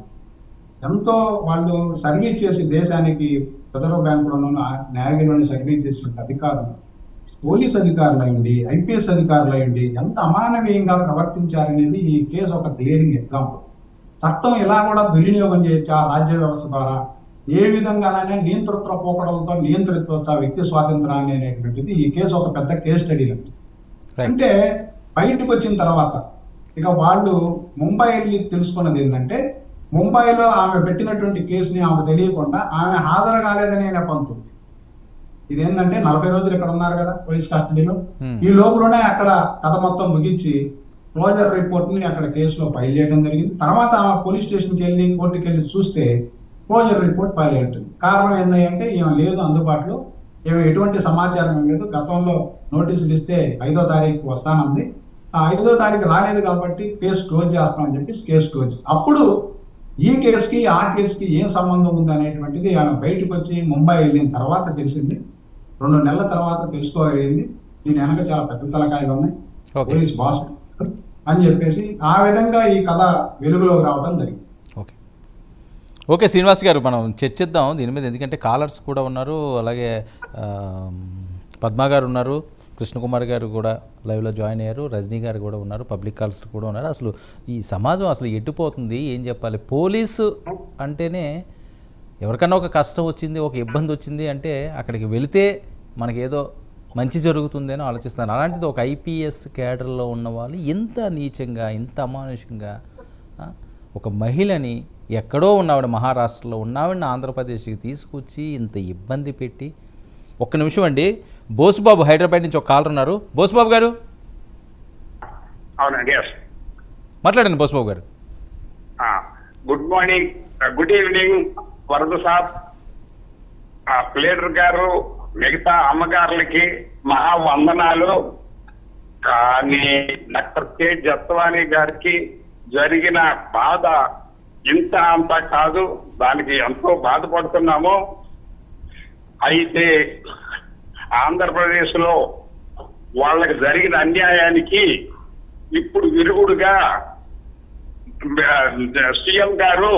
B: ఎంతో వాళ్ళు సర్వీస్ చేసి దేశానికి రిజర్వ్ బ్యాంకులోనూ నేవీలోని సర్వీస్ చేసినటువంటి అధికారులు, పోలీస్ అధికారులు అయ్యండి, ఐపీఎస్ అధికారులు అయ్యండి ఎంత అమానవీయంగా ప్రవర్తించారనేది ఈ కేసు ఒక క్లియరింగ్ ఎగ్జాంపుల్. చట్టం ఇలా కూడా దుర్వినియోగం చేయొచ్చు ఆ రాజ్య వ్యవస్థ ద్వారా, ఏ విధంగానైనా నియంతృత్వ పోకడలతో నియంత్రించవచ్చు ఆ వ్యక్తి స్వాతంత్రాన్ని అనేటువంటిది ఈ కేసు ఒక పెద్ద కేస్ స్టడీ. అంటే బయటకు వచ్చిన తర్వాత ఇక వాళ్ళు ముంబై వెళ్ళి తెలుసుకున్నది ఏంటంటే, ముంబైలో ఆమె పెట్టినటువంటి కేసుని ఆమె తెలియకుండా ఆమె హాజరు కాలేదనే నెపంతో, ఇదేంటంటే 40 రోజులు ఇక్కడ ఉన్నారు కదా పోలీస్ కస్టడీలో, ఈ లోపులోనే అక్కడ కథ మొత్తం ముగించి క్లోజర్ రిపోర్ట్ ని అక్కడ కేసులో ఫైల్ చేయడం జరిగింది. తర్వాత ఆమె పోలీస్ స్టేషన్కి వెళ్ళి కోర్టుకి వెళ్ళి చూస్తే క్లోజర్ రిపోర్ట్ ఫైల్ అయి ఉంటుంది. కారణం ఏంటంటే ఈమె లేదు అందుబాటులో, ఏమి ఎటువంటి సమాచారం లేదు, గతంలో నోటీసులు ఇస్తే 5వ తారీఖు వస్తానంది, ఆ 5వ తారీఖు రాలేదు కాబట్టి కేసు క్లోజ్ చేస్తామని చెప్పి కేసు క్లోజ్. అప్పుడు ఈ కేసుకి ఆ కేసుకి ఏం సంబంధం ఉంది అనేటువంటిది ఆమె బయటకు వచ్చి ముంబై వెళ్ళిన తర్వాత తెలిసింది. 2 నెలల తర్వాత తెలుసుకోగలిగింది. దీని వెనక చాలా పెద్ద తలకాయలు ఉన్నాయి, పోలీస్ బాస్ అని చెప్పేసి ఆ విధంగా ఈ కథ వెలుగులోకి రావడం జరిగింది.
A: ఓకే శ్రీనివాస్ గారు, మనం చర్చిద్దాం దీని మీద, ఎందుకంటే కాలర్స్ కూడా ఉన్నారు, అలాగే పద్మ గారు ఉన్నారు, కృష్ణకుమార్ గారు కూడా లైవ్లో జాయిన్ అయ్యారు, రజనీ గారు కూడా ఉన్నారు, పబ్లిక్ కాల్స్ కూడా ఉన్నారు. అసలు ఈ సమాజం అసలు ఎట్టుపోతుంది, ఏం చెప్పాలి? పోలీసు అంటేనే ఎవరికన్నా ఒక కష్టం వచ్చింది, ఒక ఇబ్బంది వచ్చింది అంటే అక్కడికి వెళితే మనకేదో మంచి జరుగుతుంది అని ఆలోచిస్తాను. అలాంటిది ఒక ఐపీఎస్ క్యాడర్లో ఉన్న వాళ్ళు ఇంత నీచంగా, ఇంత అమానుషంగా ఒక మహిళని, ఎక్కడో ఉన్నవాడు మహారాష్ట్రలో ఉన్నవాడిని ఆంధ్రప్రదేశ్కి తీసుకొచ్చి ఇంత ఇబ్బంది పెట్టి. ఒక్క నిమిషం అండి, బోసుబాబు హైదరాబాద్ నుంచి ఒక కాలర్ ఉన్నారు. బోసుబాబు గారు
C: అవునండి,
A: మాట్లాడండి బోసుబాబు గారు.
C: గుడ్ మార్నింగ్, గుడ్ ఈవినింగ్ వరద సాబ్, ప్లేడర్ గారు, మిగతా అమ్మగారులకి మహా వందనాలు. కానీ డాక్టర్ కె జత్వానీ గారికి జరిగిన బాధ ఇంత అంత కాదు, దానికి ఎంతో బాధపడుతున్నాము. అయితే ఆంధ్రప్రదేశ్ లో వాళ్ళకి జరిగిన అన్యాయానికి ఇప్పుడు విరుగుడుగా సీఎం గారు,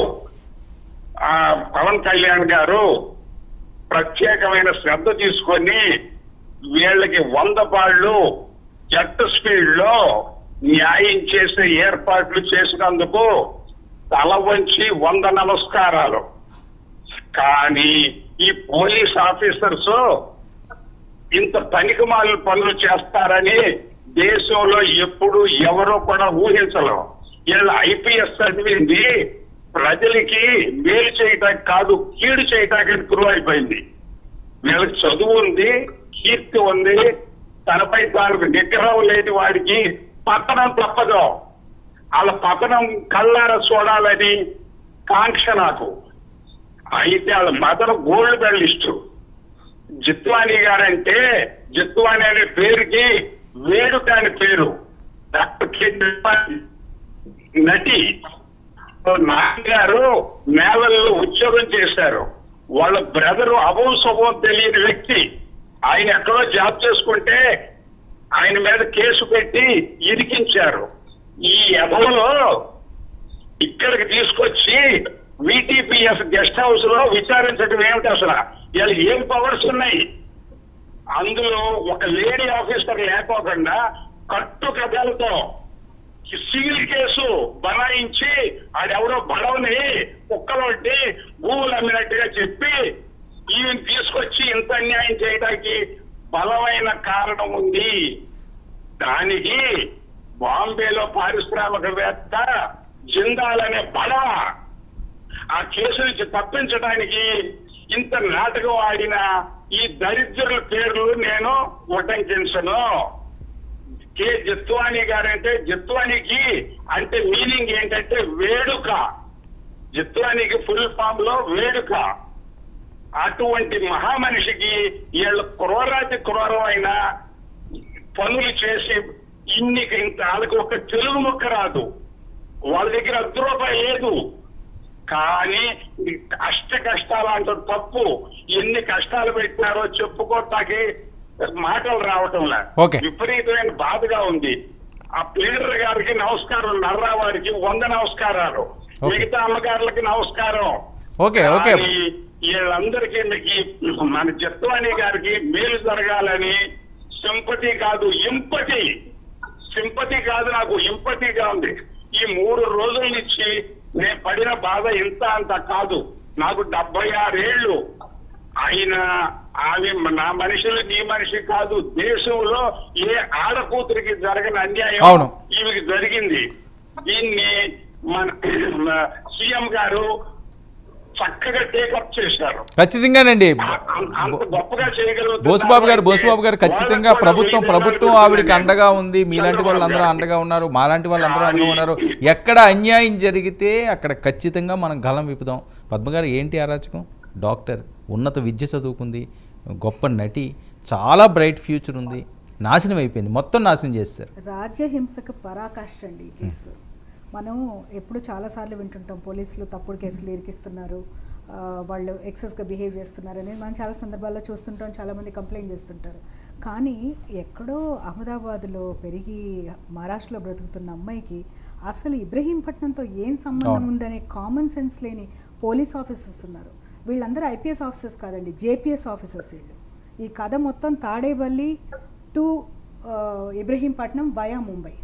C: పవన్ కళ్యాణ్ గారు ప్రత్యేకమైన శ్రద్ధ తీసుకొని వీళ్ళకి 100 పాళ్ళు జట్ స్పీడ్ లో న్యాయం చేసే ఏర్పాట్లు చేసినందుకు తల వంచి 100 నమస్కారాలు. కానీ ఈ పోలీస్ ఆఫీసర్స్ ఇంత పనికిమాలిన పనులు చేస్తారని దేశంలో ఎప్పుడు ఎవరో కూడా ఊహించలేం. వీళ్ళ ఐపీఎస్ చదివింది ప్రజలకి మేలు చేయటానికి కాదు, కీడు చేయటానికి గురువు అయిపోయింది. వీళ్ళకి చదువు ఉంది, కీర్తి ఉంది, తనపై తాను నిగ్రహం లేని వాడికి పతనం తప్పదు. వాళ్ళ పతనం కళ్ళార చూడాలని కాంక్ష నాకు. అయితే వాళ్ళ మదర్ గోల్డ్ మెడలిస్టు జిత్వానీ గారంటే, జిత్వానీ అనే పేరుకి వేడుక అని పేరు. డాక్టర్ కె నటి నాన్నగారు నేవల్లో ఉద్యోగం చేశారు. వాళ్ళ బ్రదరు అభం శుభం తెలియని వ్యక్తి, ఆయన ఎక్కడో జాబ్ చేసుకుంటే ఆయన మీద కేసు పెట్టి ఇరికించారు. ఈ అభంలో ఇక్కడికి తీసుకొచ్చి విటిపిఎస్ గెస్ట్ హౌస్ లో విచారించడం ఏమిటి? అసలు ఇలా ఏం పవర్స్ ఉన్నాయి? అందులో ఒక లేడీ ఆఫీసర్ లేకోకుండా కట్టు కథలతో సివిల్ కేసు బనాయించి ఆడెవడో బడవని కుక్కలోటి భూములు అమ్మినట్టుగా చెప్పి ఈయన తీసుకొచ్చి ఇంత అన్యాయం చేయడానికి బలమైన కారణం ఉంది. దానికి బాంబేలో పారిశ్రామికవేత్త జిందాల్ అనే బడవ ఆ కేసు నుంచి తప్పించడానికి ఇంత నాటకం ఆడిన ఈ దరిద్రుల పేర్లు నేను ఉటంకించను. కె జిత్వాని గారంటే జిత్వానికి అంటే మీనింగ్ ఏంటంటే వేడుక. జిత్వానికి ఫుల్ ఫామ్ లో వేడుక. అటువంటి మహామనిషికి వీళ్ళు క్రూరాతి క్రూరమైన పనులు చేసి ఇంత వాళ్ళకి ఒక తెలుగు ముక్క రాదు, వాళ్ళ దగ్గర ₹1 లేదు. కానీ అష్ట కష్టాలు అంటారు తప్పు. ఎన్ని కష్టాలు పెట్టినారో చెప్పుకోటానికి మాటలు రావటం లేదు. విపరీతమైన బాధగా ఉంది. ఆ ప్లేడర్ గారికి నమస్కారం, నర్రా వారికి 100 నమస్కారాలు, మిగతా అమ్మగారులకి నమస్కారం. వీళ్ళందరికీ మన జిత్వాని గారికి మేలు జరగాలని సింపతి కాదు ఇంపతి, సింపతి కాదు నాకు ఇంపతిగా ఉంది. ఈ 3 రోజుల నుంచి నేను పడిన బాధ ఇంత అంత కాదు. నాకు 76 ఏళ్ళు అయినా ఆమె నా మనుషులు నీ మనిషి కాదు. దేశంలో ఏ ఆడకూతురికి జరగని అన్యాయం ఈమెకి జరిగింది. దీన్ని మన సీఎం గారు చక్కగా టేకప్ చేశారు.
A: ఖచ్చితంగానండి బోసుబాబు గారు ఖచ్చితంగా ప్రభుత్వం ఆవిడకి అండగా ఉంది. మీలాంటి వాళ్ళందరూ అండగా ఉన్నారు, మాలాంటి వాళ్ళందరూ అండగా ఉన్నారు. ఎక్కడ అన్యాయం జరిగితే అక్కడ ఖచ్చితంగా మనం గలం విప్పుదాం. పద్మగారు ఏంటి అరాచకం? డాక్టర్, ఉన్నత విద్య చదువుకుంది, గొప్ప నటి, చాలా బ్రైట్ ఫ్యూచర్ ఉంది, నాశనం అయిపోయింది, మొత్తం నాశనం చేస్తారు.
D: రాజ్యహింసకు పరాకాష్ట అండి ఈ కేసు. మనం ఎప్పుడు చాలాసార్లు వింటుంటాం పోలీసులు తప్పుడు కేసులు ఇరికిస్తున్నారు, వాళ్ళు ఎక్సెస్గా బిహేవ్ చేస్తున్నారు అనేది మనం చాలా సందర్భాల్లో చూస్తుంటాం, చాలామంది కంప్లైంట్ చేస్తుంటారు. కానీ ఎక్కడో అహ్మదాబాద్లో పెరిగి మహారాష్ట్రలో బ్రతుకుతున్న అమ్మాయికి అసలు ఇబ్రహీంపట్నంతో ఏం సంబంధం ఉందనే కామన్ సెన్స్ లేని పోలీస్ ఆఫీసర్స్ ఉన్నారు. వీళ్ళందరూ ఐపీఎస్ ఆఫీసర్స్ కాదండి, జేపీఎస్ ఆఫీసర్స్ వీళ్ళు. ఈ కథ మొత్తం తాడేపల్లి టు ఇబ్రహీంపట్నం వయా ముంబై,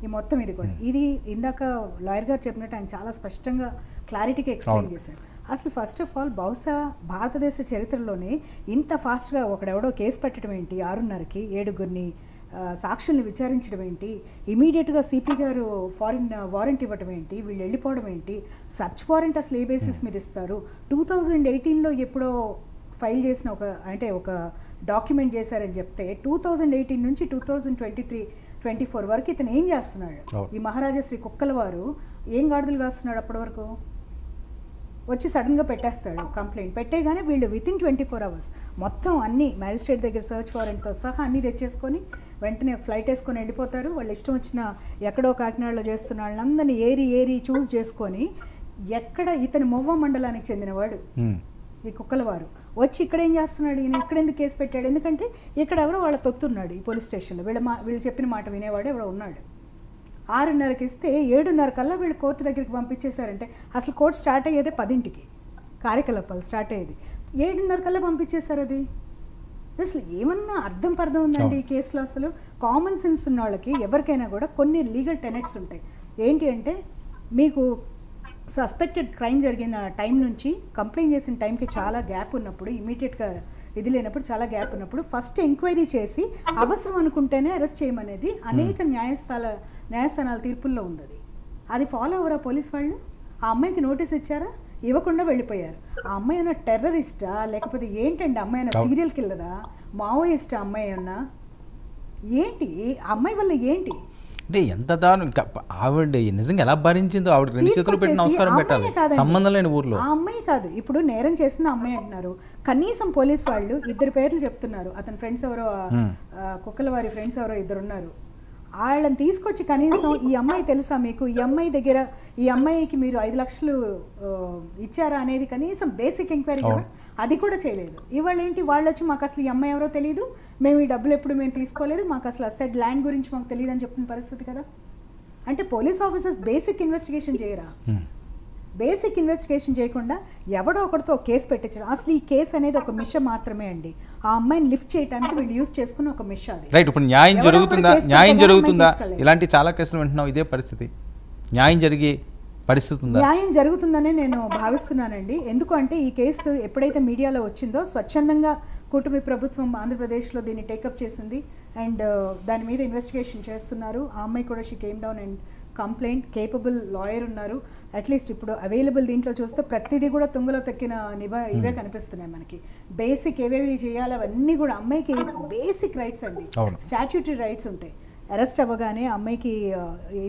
D: ఈ మొత్తం ఇది కూడా. ఇది ఇందాక లాయర్ గారు చెప్పినట్టు ఆయన చాలా స్పష్టంగా క్లారిటీగా ఎక్స్ప్లెయిన్ చేశారు. అసలు ఫస్ట్ ఆఫ్ ఆల్ బహుశా భారతదేశ చరిత్రలోనే ఇంత ఫాస్ట్గా ఒకడెవడో కేసు పెట్టడం ఏంటి, 6:30కి 7 సాక్షుల్ని విచారించడం ఏంటి, ఇమీడియట్గా సిపి గారు ఫారిన్ వారెంట్ ఇవ్వడం ఏంటి, వీళ్ళు వెళ్ళిపోవడం ఏంటి, సర్చ్ వారెంట్ అసలు ఏ బేసిస్ మీద ఇస్తారు? 2018లో ఎప్పుడో ఫైల్ చేసిన ఒక డాక్యుమెంట్ చేశారని చెప్తే 2018 నుంచి 2023-24 వరకు ఇతను ఏం చేస్తున్నాడు? ఈ మహారాజశ్రీ కుక్కల వారు ఏం గాడిదలు కాస్తున్నాడు? అప్పటి వరకు వచ్చి సడన్గా పెట్టేస్తాడు కంప్లైంట్. పెట్టేగానే వీళ్ళు వితిన్ 24 hours మొత్తం అన్ని మ్యాజిస్ట్రేట్ దగ్గర సర్చ్ వారెంట్తో సహా అన్నీ తెచ్చేసుకొని వెంటనే ఫ్లైట్ వేసుకొని వెళ్ళిపోతారు. వాళ్ళు ఇష్టం వచ్చిన ఎక్కడో కాకినాడలో చేస్తున్న వాళ్ళందరినీ ఏరి చూస్ చేసుకొని, ఎక్కడ ఇతని మొవ్వ మండలానికి చెందినవాడు ఈ కుక్కల వారు వచ్చి ఇక్కడ ఏం చేస్తున్నాడు, ఈయన ఇక్కడ ఎందుకు కేసు పెట్టాడు? ఎందుకంటే ఇక్కడ ఎవరో వాళ్ళ తొత్తున్నాడు ఈ పోలీస్ స్టేషన్లో, వీళ్ళు చెప్పిన మాట వినేవాడు ఎవడో ఉన్నాడు. 6:30కి ఇస్తే 7:30 కల్లా వీళ్ళు కోర్టు దగ్గరికి పంపించేశారంటే అసలు కోర్టు స్టార్ట్ అయ్యేదే 10ంటికి, కార్యకలాపాలు స్టార్ట్ అయ్యేది 7:30 కల్లా పంపించేశారు. అది అసలు ఏమన్నా అర్థం పర్థం ఉందండి ఈ కేసులో? అసలు కామన్ సెన్స్ ఉన్న వాళ్ళకి ఎవరికైనా కూడా కొన్ని లీగల్ టెనెట్స్ ఉంటాయి. ఏంటి అంటే, మీకు సస్పెక్టెడ్ క్రైమ్ జరిగిన టైం నుంచి కంప్లైంట్ చేసిన టైంకి చాలా గ్యాప్ ఉన్నప్పుడు, ఇమీడియట్గా ఇది లేనప్పుడు చాలా గ్యాప్ ఉన్నప్పుడు ఫస్ట్ ఎంక్వైరీ చేసి అవసరం అనుకుంటేనే అరెస్ట్ చేయమనేది అనేక న్యాయస్థానాల తీర్పుల్లో ఉంది. అది ఫాలో అవరా పోలీస్ వాళ్ళు? ఆ అమ్మాయికి నోటీస్ ఇచ్చారా? ఇవ్వకుండా వెళ్ళిపోయారు. ఆ అమ్మాయి అన్న టెర్రరిస్టా లేకపోతే ఏంటండి? అమ్మాయి అన్న సీరియల్ కిల్లరా, మావోయిస్టా? అమ్మాయి అన్న ఏంటి? అమ్మాయి వల్ల ఏంటి
A: అంటే ఎంత దారుణం! ఆవిడ నిజంగా ఎలా భరించిందో, ఆవిడ 2 చేతులు పెట్టి నమస్కారం పెట్టాలి, సంబంధం లేని ఊర్లో.
D: ఆ అమ్మాయి కాదు, ఇప్పుడు నేరం చేసిన అమ్మాయి అంటున్నారు. కనీసం పోలీస్ వాళ్ళు 2 పేర్లు చెప్తున్నారు. అతని ఫ్రెండ్స్ ఎవరో, కుక్కల వారి ఫ్రెండ్స్ ఎవరో 2 ఉన్నారు. వాళ్ళని తీసుకొచ్చి కనీసం ఈ అమ్మాయి తెలుసా మీకు, ఈ అమ్మాయి దగ్గర ఈ అమ్మాయికి మీరు 5 లక్షలు ఇచ్చారా అనేది కనీసం బేసిక్ ఎంక్వైరీ కదా, అది కూడా చేయలేదు. ఇవాళ ఏంటి, వాళ్ళు వచ్చి మాకు అసలు ఈ అమ్మాయి ఎవరో తెలియదు, మేము ఈ డబ్బులు ఎప్పుడు మేము తీసుకోలేదు, మాకు అసలు అసెట్ ల్యాండ్ గురించి మాకు తెలియదు అని చెప్పిన పరిస్థితి కదా. అంటే పోలీస్ ఆఫీసర్స్ బేసిక్ ఇన్వెస్టిగేషన్ చేయరా? బేసిక్ ఇన్వెస్టిగేషన్ చేయకుండా ఎవడో ఒకటితో కేసు పెట్టించడం. అసలు ఈ కేసు అనేది ఒక మిష మాత్రమే అండి. ఆ అమ్మాయిని లిఫ్ట్ చేయడానికి వీళ్ళు యూజ్ చేసుకున్న ఒక మిష అది.
A: రైట్. ఇప్పుడు న్యాయం జరుగుతుందా? ఇలాంటి చాలా కేసులు వింటున్నాం, ఇదే పరిస్థితి. న్యాయం జరిగే పరిస్థితి ఉందా?
D: న్యాయం జరుగుతుందనే నేను భావిస్తున్నానండి. ఎందుకంటే ఈ కేసు ఎప్పుడైతే మీడియాలో వచ్చిందో స్వచ్ఛందంగా కూటమి ప్రభుత్వం ఆంధ్రప్రదేశ్లో దీన్ని టేకప్ చేసింది అండ్ దాని మీద ఇన్వెస్టిగేషన్ చేస్తున్నారు. ఆ అమ్మాయి కూడా she came down and complaint, capable lawyer ఉన్నారు. అట్లీస్ట్ ఇప్పుడు అవైలబుల్ దీంట్లో చూస్తే ప్రతిదీ కూడా తుంగలో తక్కిన ఇవే కనిపిస్తున్నాయి మనకి. బేసిక్ ఏవేవి చేయాలి అవన్నీ కూడా అమ్మాయికి బేసిక్ రైట్స్ అండి, స్టాట్యూటరీ రైట్స్ ఉంటాయి. అరెస్ట్ అవ్వగానే అమ్మాయికి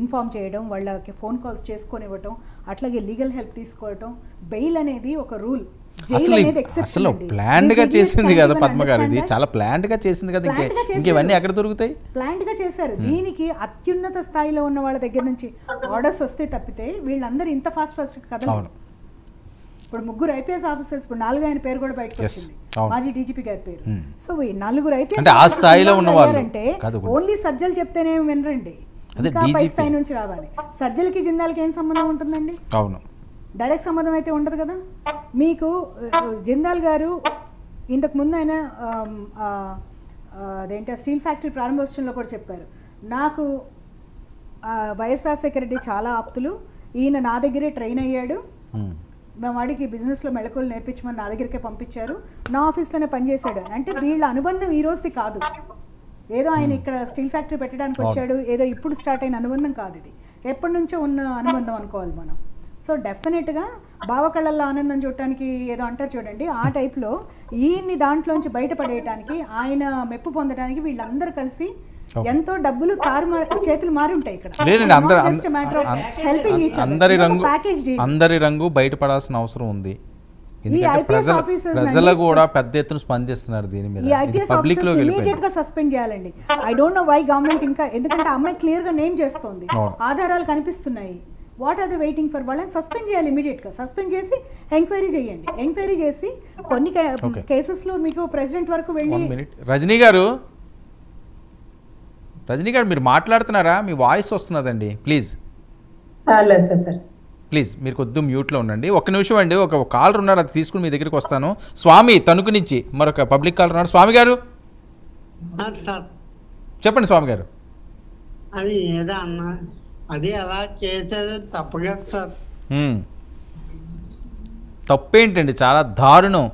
D: ఇన్ఫామ్ చేయడం, వాళ్ళకి ఫోన్ కాల్స్ చేసుకొని ఇవ్వటం, అట్లాగే లీగల్ హెల్ప్ తీసుకోవటం, బెయిల్ అనేది ఒక రూల్.
A: అసలు ప్లాన్డ్ గా చేసింది కదా పద్మ గారు, ఇది చాలా ప్లాన్డ్ గా చేసింది కదా, ఇంకెవన్నీ ఎక్కడ దొరుకుతాయి?
D: ప్లాన్డ్ గా చేశారు. దీనికి అత్యున్నత స్థాయిలో ఉన్న వాళ్ళ దగ్గర నుంచి ఆర్డర్స్ వస్తే తప్పితే వీళ్ళందరూ ఇంత ఫాస్ట్ కదలరు. ఇప్పుడు 3 ఐపీఎస్ ఆఫీసర్స్, ఇప్పుడు 4 ఆయన పేరు కూడా బయటకు వచ్చింది, మాజీ డీజీపీ గారి పేరు. సో ఈ 4 ఐపీఎస్
A: ఆ స్థాయిలో ఉన్నవాళ్ళు
D: అంటే ఓన్లీ సజ్జలు చెప్తేనే వినరండి, ఇంకా పై స్థాయి నుంచి రావాలి. సజ్జలకి జిందాల్కి ఏం సంబంధం ఉంటుందండి?
A: అవును,
D: డైరెక్ట్ సంబంధం అయితే ఉండదు కదా. మీకు జిందాల్ గారు ఇంతకు ముందు ఆయన అదేంటి స్టీల్ ఫ్యాక్టరీ ప్రారంభోత్సవంలో కూడా చెప్పారు, నాకు వైఎస్ రాజశేఖర రెడ్డి చాలా ఆప్తులు, ఈయన నా దగ్గరే ట్రైన్ అయ్యాడు, మా వాడికి బిజినెస్లో మెళకువలు నేర్పించమని నా దగ్గరికే పంపించారు, నా ఆఫీస్లోనే పనిచేశాడు. అంటే వీళ్ళ అనుబంధం ఈ రోజుది కాదు, ఏదో ఆయన ఇక్కడ స్టీల్ ఫ్యాక్టరీ పెట్టడానికి వచ్చాడు, ఏదో ఇప్పుడు స్టార్ట్ అయిన అనుబంధం కాదు, ఇది ఎప్పటి నుంచో ఉన్న అనుబంధం అనుకోవాలి మనం. సో డెఫినెట్గా బావకళ్ళల్లో ఆనందం చూడటానికి ఏదో అంటారు చూడండి, ఆ టైప్లో ఈయన్ని దాంట్లోంచి బయటపడేయటానికి, ఆయన మెప్పు పొందడానికి వీళ్ళందరూ కలిసి ఎంతో డబ్బులు చేతులు మారి ఉంటాయి ఇక్కడ.
A: అందరి రంగు బయటపడాల్సిన అవసరం ఉంది. ప్రజలు కూడా పెద్ద ఎత్తున స్పందిస్తున్నారు దీని మీద.
D: ఈ ఐపీఎస్ ఆఫీసర్స్ ఇమీడియట్ గా సస్పెండ్ చేయాలండి. I don't know why government ఇంకా, ఎందుకంటే అమ్మాయి క్లియర్ గా నేమ్ చేస్తోంది, ఆధారాలు కనిపిస్తున్నాయి. What are the waiting for? వాళ్ళని సస్పెండ్ చేయాలి ఇమీడియట్ గా. సస్పెండ్ చేసి ఎంక్వైరీ చేయండి. ఎంక్వైరీ చేసి కొన్ని కేసెస్ లో మీకు ప్రెసిడెంట్ వరకు వెళ్ళి.
A: రజనీ గారు మీరు మాట్లాడుతున్నారా? మీ వాయిస్ వస్తున్నదండి, ప్లీజ్ ప్లీజ్ మీరు కొద్దిగా మ్యూట్లో ఉండండి. ఒక్క నిమిషం అండి, ఒక కాలర్ ఉన్నారు, అది తీసుకుని మీ దగ్గరికి వస్తాను. స్వామి తణుకు నుంచి మరొక పబ్లిక్ కాలర్ ఉన్నారు. స్వామి గారు చెప్పండి. స్వామి గారు,
E: అది ఏదో అన్నా, అది అలా చేసేది తప్పు కదా సార్.
A: తప్పేంటండి, చాలా దారుణం.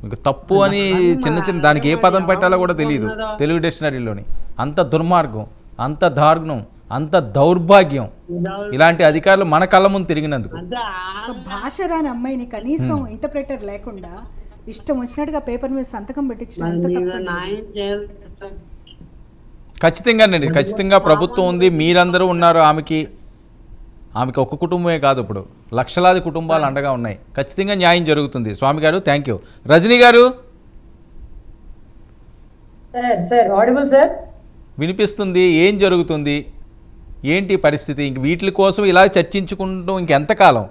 A: మీకు తప్పు అని చిన్న దానికి ఏ పదం పెట్టాలో కూడా తెలియదు తెలుగు డిక్షనరీలోని. అంత దుర్మార్గం, అంత దారుణం, అంత దౌర్భాగ్యం ఇలాంటి అధికారులు మన కళ్ళ ముందు తిరిగినందుకు.
D: భాష రాని అమ్మాయిని కనీసం ఇంటర్ప్రెటర్ లేకుండా ఇష్టం వచ్చినట్టుగా పేపర్ మీద సంతకం పెట్టించడం
A: ఖచ్చితంగానండి. ఖచ్చితంగా ప్రభుత్వం ఉంది, మీరందరూ ఉన్నారు. ఆమెకి ఒక్క కుటుంబమే కాదు, ఇప్పుడు లక్షలాది కుటుంబాలు అండగా ఉన్నాయి. ఖచ్చితంగా న్యాయం జరుగుతుంది. స్వామి గారు థ్యాంక్ యూ. రజనీ గారు వినిపిస్తుంది. ఏం జరుగుతుంది, ఏంటి పరిస్థితి? ఇంక వీటి కోసం ఇలా చర్చించుకుంటూ ఇంకెంతకాలం?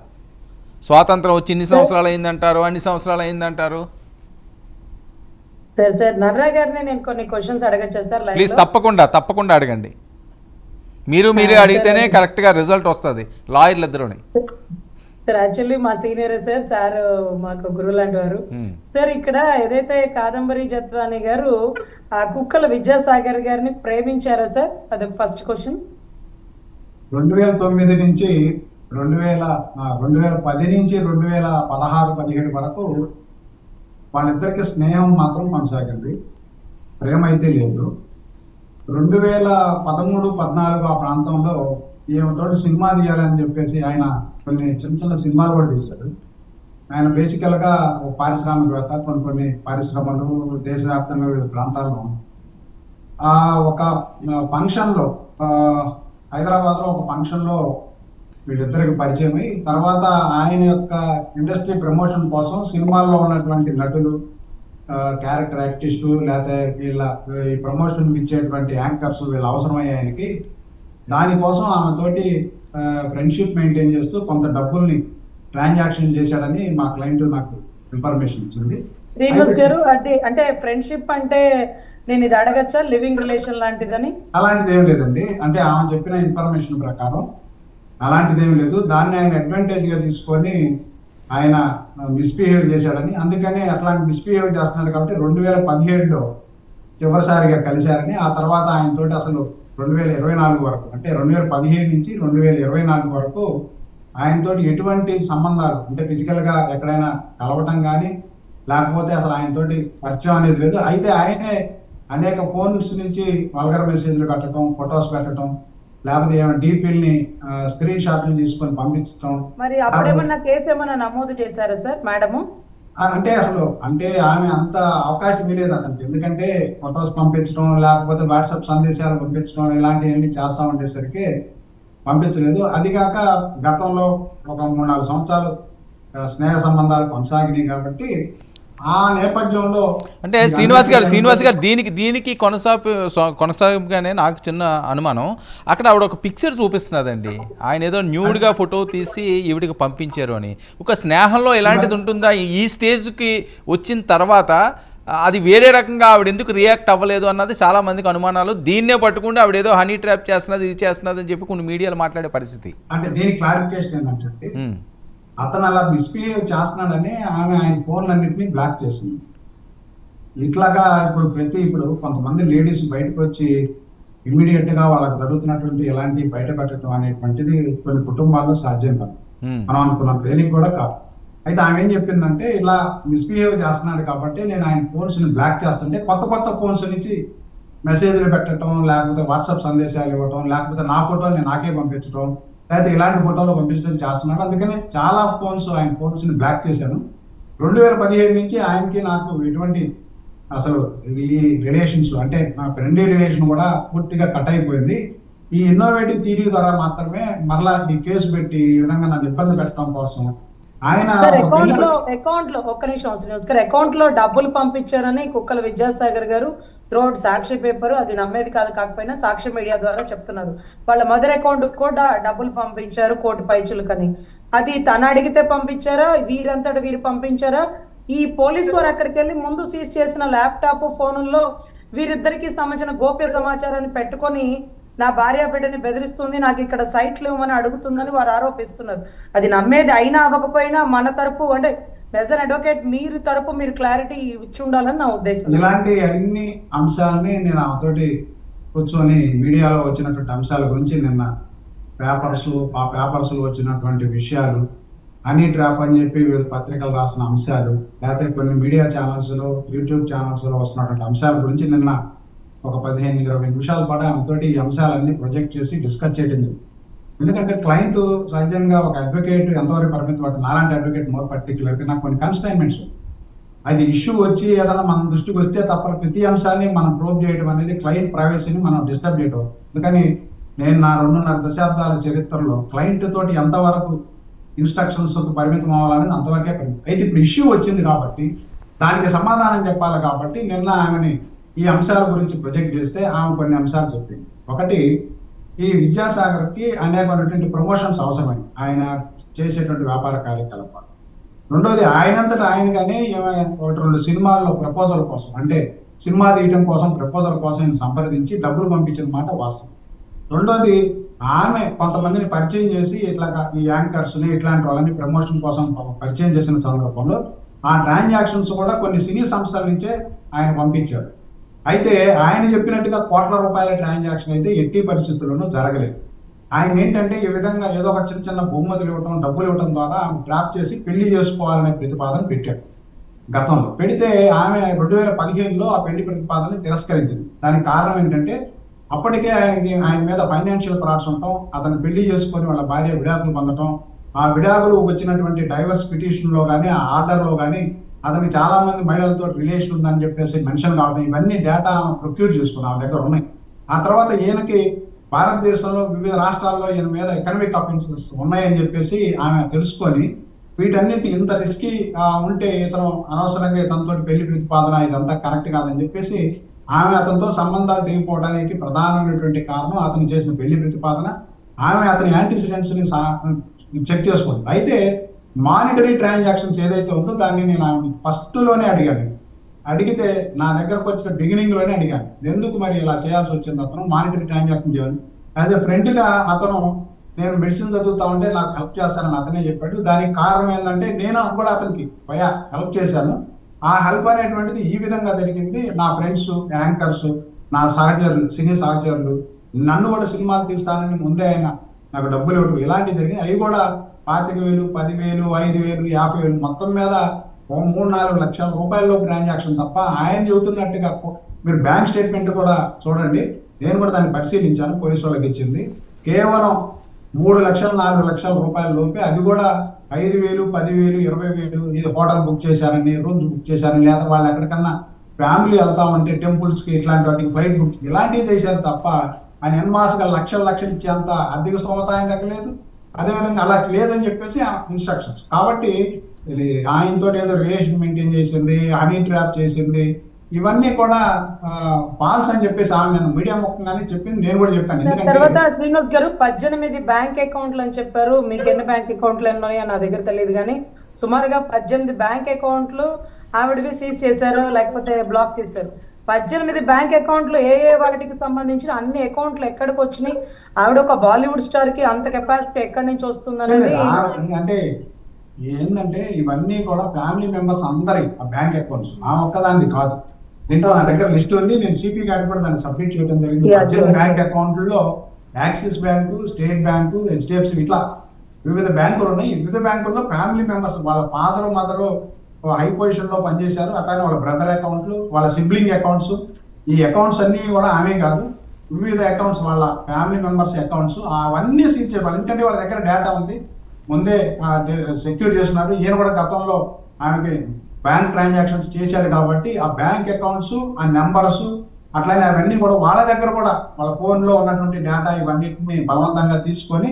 A: స్వాతంత్రం వచ్చి ఇన్ని సంవత్సరాలు అయిందంటారు, అన్ని సంవత్సరాలు అయిందంటారు.
F: నర్రా గారిని నేను కొన్ని క్వశ్చన్స్ అడగచ్చా సార్?
A: ప్లీజ్ తప్పకుండా అడగండి. మీరే అడిగితేనే కరెక్ట్గా రిజల్ట్ వస్తుంది. లాయర్లు ఇద్దరుని
F: సార్ యాక్చువల్లీ మా సీనియర్ సార్ మాకు గురువు లాంటి వారు సార్. ఇక్కడ ఏదైతే కాదంబరి జత్వాని గారు ఆ కుక్కల విద్యాసాగర్ గారిని ప్రేమించారా సార్? అదొక ఫస్ట్ క్వశ్చన్.
B: 2009 నుంచి 2010 నుంచి 2016-17 వరకు వాళ్ళిద్దరికి స్నేహం మాత్రం కొనసాగింది, ప్రేమ అయితే లేదు. 2013-14 ఆ ప్రాంతంలో ఈమెతోటి సినిమా తీయాలని చెప్పేసి ఆయన కొన్ని చిన్న సినిమాలు కూడా తీశాడు. ఆయన బేసికల్గా పారిశ్రామికవేత్త. కొన్ని పరిశ్రమలు దేశవ్యాప్తంగా వివిధ ప్రాంతాల్లో ఒక ఫంక్షన్లో హైదరాబాద్లో ఒక ఫంక్షన్లో వీళ్ళిద్దరికి పరిచయం అయ్యి, తర్వాత ఆయన యొక్క ఇండస్ట్రీ ప్రమోషన్ కోసం సినిమాల్లో ఉన్నటువంటి నటులు, క్యారెక్టర్ యాక్టిస్టు, లేకపోతే ఈ ప్రమోషన్ ఇచ్చేటువంటి యాంకర్స్ వీళ్ళు అవసరమయ్యే ఆయనకి. దానికోసం ఆమెతోటి ఫ్రెండ్షిప్ మెయింటైన్ చేస్తూ కొంత డబ్బుల్ని ట్రాన్సాక్షన్ చేశాడని మా క్లయింట్ నాకు ఇన్ఫర్మేషన్ ఇచ్చింది.
F: అంటే ఫ్రెండ్షిప్ అంటే నేను ఇది అడగచ్చా, లివింగ్ రిలేషన్ లాంటిదని?
B: అలాంటిది ఏం లేదండి. అంటే ఆమె చెప్పిన ఇన్ఫర్మేషన్ ప్రకారం అలాంటిది ఏం లేదు. దాన్ని ఆయన అడ్వాంటేజ్ గా తీసుకొని ఆయన మిస్బిహేవ్ చేశాడని, అందుకనే అట్లాంటి మిస్బిహేవ్ చేస్తున్నాడు కాబట్టి 2017లో చివరిసారిగా కలిశారని. ఆ తర్వాత ఆయనతోటి అసలు 2024 వరకు, అంటే 2017 నుంచి 2024 వరకు ఆయనతోటి ఎటువంటి సంబంధాలు, అంటే ఫిజికల్గా ఎక్కడైనా కలవటం కానీ లేకపోతే అసలు ఆయనతోటి పరిచయం అనేది లేదు. అయితే ఆయనే అనేక ఫోన్స్ నుంచి వల్గర్ మెసేజ్లు పెట్టడం, ఫొటోస్ పెట్టడం, లేకపోతే ఏమైనా డీపీల్ని స్క్రీన్ షాట్లు తీసుకొని పంపించడం.
F: మరి అప్పుడేమన్నా కేసు ఏమైనా నమోదు చేశారా సార్ మేడము?
B: అంటే ఆమె అంత అవకాశం ఇవ్వలేదు అతనికి. ఎందుకంటే ఫొటోస్ పంపించడం, లేకపోతే వాట్సాప్ సందేశాలు పంపించడం, ఇలాంటివన్నీ చేస్తా ఉండేసరికి పంపించలేదు. అది కాక గతంలో ఒక 3-4 సంవత్సరాలు స్నేహ సంబంధాలు కొనసాగినాయి కాబట్టి ఆ నేపథ్యంలో
A: అంటే శ్రీనివాస్ గారు దీనికి కొనసాగగానే నాకు చిన్న అనుమానం. అక్కడ ఆవిడ ఒక పిక్చర్ చూపిస్తున్నదండి, ఆయన ఏదో న్యూడ్గా ఫోటో తీసి ఈవిడికి పంపించారు అని. ఒక స్నేహంలో ఎలాంటిది ఉంటుందా? ఈ స్టేజ్కి వచ్చిన తర్వాత అది వేరే రకంగా ఆవిడ ఎందుకు రియాక్ట్ అవ్వలేదు అన్నది చాలా మందికి అనుమానాలు. దీన్నే పట్టుకుంటే ఆవిడ ఏదో హనీ ట్రాప్ చేస్తున్నది, ఇది చేస్తున్నది అని చెప్పి కొన్ని మీడియాలో మాట్లాడే పరిస్థితి.
B: అంటే దీనికి క్లారిఫికేషన్ ఏంటంటే అతను అలా మిస్బిహేవ్ చేస్తున్నాడని ఆమె ఆయన ఫోన్లన్నింటినీ బ్లాక్ చేసింది. ఇట్లాగా ఇప్పుడు కొంతమంది లేడీస్ బయటకు వచ్చి ఇమ్మీడియట్ గా వాళ్ళకి జరుగుతున్నటువంటి ఎలాంటి బయట పెట్టడం అనేటువంటిది కొన్ని కుటుంబాల్లో సాధ్యం కాదు, మనం అనుకున్నాం తేలిక కూడా కాదు. అయితే ఆమె ఏం చెప్పిందంటే, ఇలా మిస్బిహేవ్ చేస్తున్నాడు కాబట్టి నేను ఆయన ఫోన్స్ ని బ్లాక్ చేస్తుంటే కొత్త ఫోన్స్ నుంచి మెసేజ్లు పెట్టడం, లేకపోతే వాట్సాప్ సందేశాలు ఇవ్వడం, లేకపోతే నా ఫోటోని నాకే పంపించడం, లేకపోతే ఇలాంటి ఫోటోలు పంపించడం చేస్తున్నాడు. అందుకని చాలా ఆయన ఫోన్స్ ని బ్లాక్ చేశాను. 2017 నుంచి ఆయనకి నాకు ఎటువంటి అసలు ఈ రిలేషన్స్ అంటే నా ఫ్రెండ్లీ రిలేషన్ కూడా పూర్తిగా కట్ అయిపోయింది. ఈ ఇన్నోవేటివ్ థియరీ ద్వారా మాత్రమే మరలా ఈ కేసు పెట్టి ఈ విధంగా నన్ను ఇబ్బంది పెట్టడం కోసం ఆయన
F: అకౌంట్ లో ఒక్క నిమిషం శ్రీనివాస్ గారు, అకౌంట్ లో డబ్బులు పంపించారని కుక్కల విద్యాసాగర్ గారు త్రోట్ సాక్షి పేపర్, అది నమ్మేది కాదు కాకపోయినా సాక్షి మీడియా ద్వారా చెప్తున్నారు. వాళ్ళ మదర్ అకౌంట్ కూడా డబ్బులు పంపించారు 1 కోటి పైచులకని. అది తను అడిగితే పంపించారా, వీరంతటి వీరు పంపించారా? ఈ పోలీసు వారు అక్కడికి వెళ్ళి ముందు సీజ్ చేసిన ల్యాప్టాప్ ఫోనుల్లో వీరిద్దరికి సంబంధించిన గోప్య సమాచారాన్ని పెట్టుకొని నా భార్య బిడ్డని బెదిరిస్తుంది, నాకు ఇక్కడ సైట్లు ఇవ్వమని అడుగుతుందని వారు ఆరోపిస్తున్నారు. అది నమ్మేది అయినా అవ్వకపోయినా మన తరపు అంటే యాజ్ అన్ అడ్వకేట్ మీరు తరపు మీరు క్లారిటీ ఇచ్చి ఉండాలని నా ఉద్దేశం.
B: ఇలాంటి అన్ని అంశాలని నేను ఆమెతోటి కూర్చొని మీడియాలో వచ్చినటువంటి అంశాల గురించి నిన్న ఆ పేపర్స్ లో వచ్చినటువంటి విషయాలు, హనీ ట్రాప్ అని చెప్పి వివిధ పత్రికలు రాసిన అంశాలు, లేకపోతే కొన్ని మీడియా ఛానల్స్ లో యూట్యూబ్ ఛానల్స్ లో వస్తున్నటువంటి అంశాల గురించి నిన్న ఒక 15-20 నిమిషాల పాటు ఆమెతోటి ఈ అంశాలన్నీ ప్రొజెక్ట్ చేసి డిస్కస్ చేయడం జరిగింది. ఎందుకంటే క్లయింట్ సహజంగా ఒక అడ్వకేట్ ఎంతవరకు పరిమితం అంటే నాలాంటి అడ్వకేట్ మోర్ పర్టికులర్గా నాకు కొన్ని కన్స్టైన్మెంట్స్, అది ఇష్యూ వచ్చి ఏదైనా మన దృష్టికి వస్తే తప్ప ప్రతి అంశాన్ని మనం ప్రోబ్ చేయడం అనేది క్లయింట్ ప్రైవసీని మనం డిస్టర్బ్ చేయడం అవుతుంది. అందుకని నేను నా 2.5 దశాబ్దాల చరిత్రలో క్లయింట్ తోటి ఎంతవరకు ఇన్స్ట్రక్షన్స్ పరిమితం అవ్వాలనేది అంతవరకే పరిమితం. అయితే ఇప్పుడు ఇష్యూ వచ్చింది కాబట్టి దానికి సమాధానం చెప్పాలి కాబట్టి నిన్న ఆమెని ఈ అంశాల గురించి ప్రొజెక్ట్ చేస్తే ఆమె కొన్ని అంశాలు చెప్పింది. ఒకటి, ఈ విద్యాసాగర్కి అనేకమైనటువంటి ప్రమోషన్స్ అవసరమని ఆయన చేసేటువంటి వ్యాపార కార్యకలాపాలు. రెండోది, ఆయనంతటా ఆయనగానే 1-2 సినిమాల్లో ప్రపోజల్ కోసం అంటే సినిమా తీయటం కోసం ప్రపోజల్ కోసం సంప్రదించి డబ్బులు పంపించిన మాట వాస్తవం. రెండోది, ఆమె కొంతమందిని పరిచయం చేసి ఇట్లాగా ఈ యాంకర్స్ని ఇట్లాంటి వాళ్ళని ప్రమోషన్ కోసం పరిచయం చేసిన సందర్భంలో ఆ ట్రాన్సాక్షన్స్ కూడా కొన్ని సినీ సంస్థల నుంచే ఆయన పంపించాడు. అయితే ఆయన చెప్పినట్టుగా కోట్ల రూపాయల ట్రాన్సాక్షన్ అయితే ఎట్టి పరిస్థితుల్లోనూ జరగలేదు. ఆయన ఏంటంటే ఈ విధంగా ఏదో ఒక చిన్న బహుమతులు ఇవ్వటం, డబ్బులు ఇవ్వడం ద్వారా ఆమె ట్రాప్ చేసి పెళ్లి చేసుకోవాలనే ప్రతిపాదన పెట్టాడు. గతంలో పెడితే ఆమె 2015లో ఆ పెళ్లి ప్రతిపాదనని తిరస్కరించింది. దానికి కారణం ఏంటంటే అప్పటికే ఆయన మీద ఫైనాన్షియల్ ఫ్రాడ్స్ ఉండటం, అతను పెళ్లి చేసుకొని వాళ్ళ భార్య విడాకులు పొందటం, ఆ విడాకులు వచ్చినటువంటి డైవర్స్ పిటిషన్లో కానీ ఆ ఆర్డర్లో కానీ అతనికి చాలా మంది మహిళలతో రిలేషన్ ఉందని చెప్పేసి మెన్షన్ కావడం, ఇవన్నీ డేటా ప్రొక్యూర్ చేసుకుని ఆమె దగ్గర ఉన్నాయి. ఆ తర్వాత ఈయనకి భారతదేశంలో వివిధ రాష్ట్రాల్లో ఈయన మీద ఎకనామిక్ అఫెన్సెస్ ఉన్నాయని చెప్పేసి ఆమె తెలుసుకొని వీటన్నిటి ఇంత రిస్కీ ఉంటే ఇతను అనవసరంగా ఇతనితో పెళ్లి ప్రతిపాదన ఇదంతా కరెక్ట్ కాదని చెప్పేసి ఆమె అతనితో సంబంధాలు తెగిపోవడానికి ప్రధానమైనటువంటి కారణం అతను చేసిన పెళ్లి ప్రతిపాదన. ఆమె అతని యాంటిసిడెంట్స్ ని చెక్ చేసుకుంది. అయితే మానిటరీ ట్రాన్సాక్షన్స్ ఏదైతే ఉందో దాన్ని నేను ఆమె ఫస్ట్లోనే అడిగితే నా దగ్గరకు వచ్చిన బిగినింగ్లోనే అడిగాను, ఎందుకు మరి ఇలా చేయాల్సి వచ్చింది, అతను మానిటరీ ట్రాన్సాక్షన్ చేయాలి. యాజ్ ఎ ఫ్రెండ్గా అతను నేను మెడిసిన్ చదువుతా ఉంటే నాకు హెల్ప్ చేస్తానని అతనే చెప్పాడు. దానికి కారణం ఏంటంటే నేను కూడా అతనికి హెల్ప్ చేశాను. ఆ హెల్ప్ అనేటువంటిది ఈ విధంగా జరిగింది. నా ఫ్రెండ్స్, యాంకర్స్, నా సహచరులు, సినీ సహచరులు నన్ను కూడా సినిమాలు తీస్తానని ముందే ఆయన నాకు డబ్బులు ఇవ్వడం ఇలాంటివి జరిగినాయి. అవి కూడా 25,000, 10,000, 5,000, 50,000 మొత్తం మీద 3-4 లక్షల రూపాయల్లో ట్రాన్సాక్షన్ తప్ప ఆయన చెబుతున్నట్టుగా మీరు బ్యాంక్ స్టేట్మెంట్ కూడా చూడండి. నేను కూడా దాన్ని పరిశీలించాను, పోలీసు వాళ్ళకి ఇచ్చింది. కేవలం 3 లక్షలు 4 లక్షల రూపాయల లోపే, అది కూడా 5,000, 10,000, 20,000 ఇది హోటల్ బుక్ చేశారని, రూమ్స్ బుక్ చేశారని, లేదా వాళ్ళు ఎక్కడికన్నా ఫ్యామిలీ వెళ్తామంటే టెంపుల్స్కి ఇట్లాంటి వాటికి ఫ్లైట్ బుక్ ఇలాంటివి చేశారు తప్ప ఆయన ఎన్మాస్గా లక్షలు ఇచ్చేంత ఆర్థిక స్తోమత ఆయన దగ్గర లేదు. అదేవిధంగా అలా లేదని చెప్పేసి ఇన్స్ట్రక్షన్స్. కాబట్టి ఆయనతో ఏదో రిలేషన్ మెయింటైన్ చేసింది, హనీ ట్రాప్ చేసింది, ఇవన్నీ కూడా ఫాల్స్ అని చెప్పేసి ఆమె నేను మీడియా ముఖంగానే చెప్పింది, నేను కూడా చెప్పాను.
F: తర్వాత శ్రీనివాస్ గారు 18 బ్యాంక్ అకౌంట్లు అని చెప్పారు. మీకు ఎన్ని బ్యాంక్ అకౌంట్లు ఉన్నాయో నా దగ్గర తెలియదు, కానీ సుమారుగా 18 బ్యాంక్ అకౌంట్లు ఆవిడవి సీజ్ చేశారు, లేకపోతే బ్లాక్ చేశారు. 18 బ్యాంక్ అకౌంట్లు ఏ వాటికి సంబంధించిన అన్ని అకౌంట్లు ఎక్కడికి వచ్చినాయి? ఆవిడ ఒక బాలీవుడ్ స్టార్ కి అంత కెపాసిటీ ఎక్కడి నుంచి వస్తుందనేది
B: అంటే ఏంటంటే ఇవన్నీ కూడా ఫ్యామిలీ మెంబర్స్ అందరి బ్యాంక్ అకౌంట్స్, నా ఒక్కదాన్ని కాదు. దీంట్లో నా దగ్గర లిస్ట్ ఉంది, నేను సిపి గారికి కూడా దాన్ని సబ్మిట్ చేయడం జరిగింది. 18 బ్యాంక్ అకౌంట్లలో axis bank, state bank, HDFC ఇట్లా వివిధ బ్యాంకులు ఉన్నాయి. వివిధ బ్యాంకుల్లో ఫ్యామిలీ మెంబర్స్ వాళ్ళ ఫాదరు మదరు హై పొజిషన్ లో పనిచేశారు, అట్లానే వాళ్ళ బ్రదర్ అకౌంట్లు, వాళ్ళ సిబ్లింగ్ అకౌంట్స్, ఈ అకౌంట్స్ అన్ని కూడా ఆమె కాదు, వివిధ అకౌంట్స్ వాళ్ళ ఫ్యామిలీ మెంబర్స్ అకౌంట్స్ అవన్నీ సీజ్ చేయాలి. ఎందుకంటే వాళ్ళ దగ్గర డేటా ఉంది, ముందే సెక్యూర్ చేస్తున్నారు. ఈయన కూడా గతంలో ఆమెకి బ్యాంక్ ట్రాన్సాక్షన్స్ చేశాడు కాబట్టి ఆ బ్యాంక్ అకౌంట్స్, ఆ నెంబర్స్, అట్లానే అవన్నీ కూడా వాళ్ళ దగ్గర కూడా వాళ్ళ ఫోన్లో ఉన్నటువంటి డేటా ఇవన్నిటిని బలవంతంగా తీసుకొని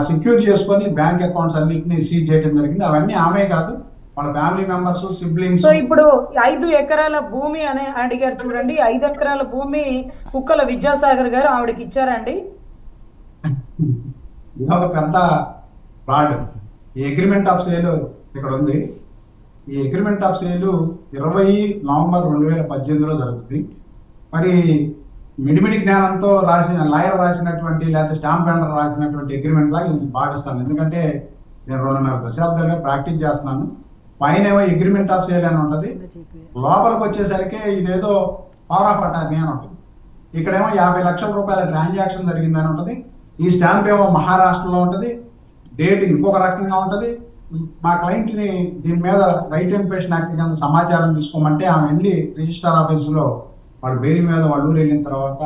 B: సెక్యూర్ చేసుకొని బ్యాంక్ అకౌంట్స్ అన్నింటినీ సీజ్ చేయడం జరిగింది. అవన్నీ ఆమె కాదు, వాళ్ళ ఫ్యామిలీ మెంబర్స్, సిబ్లింగ్స్.
F: సో ఇప్పుడు 5 ఎకరాల భూమి అని అడిగారు చూడండి, 5 ఎకరాల భూమి కుక్కల విద్యాసాగర్ గారు ఆవిడకి ఇచ్చారండి.
B: ఇది ఒక పెద్ద ఫ్రాడ్. ఈ అగ్రిమెంట్ ఆఫ్ సేల్ ఇక్కడ ఉంది. ఈ అగ్రిమెంట్ ఆఫ్ సేల్ 20 నవంబర్ 2018లో జరుగుతుంది. మరి మిడిమిడి జ్ఞానంతో లాయర్ రాసినటువంటి లేకపోతే స్టాంప్ వెండర్ రాసినటువంటి అగ్రిమెంట్ లాగా నేను భావిస్తాను. ఎందుకంటే నేను 2.5 దశాబ్దాలుగా ప్రాక్టీస్ చేస్తున్నాను. పైన ఏమో అగ్రిమెంట్ ఆఫ్ సేల్ అని ఉంటుంది, లోపలికి వచ్చేసరికి ఇదేదో పవర్ ఆఫ్ అటార్నీ అని ఉంటుంది. ఇక్కడేమో 50 లక్షల రూపాయల ట్రాన్సాక్షన్ జరిగిందని ఉంటుంది. ఈ స్టాంప్ ఏమో మహారాష్ట్రలో ఉంటుంది, డేట్ ఇంకొక రకంగా ఉంటుంది. మా క్లయింట్ని దీని మీద రైట్ ఇన్ఫర్మేషన్ యాక్ట్ కింద సమాచారం తీసుకోమంటే ఆమె వెళ్ళి రిజిస్టర్ ఆఫీసులో వాళ్ళ పేరు మీద వాళ్ళ ఊరు వెళ్ళిన తర్వాత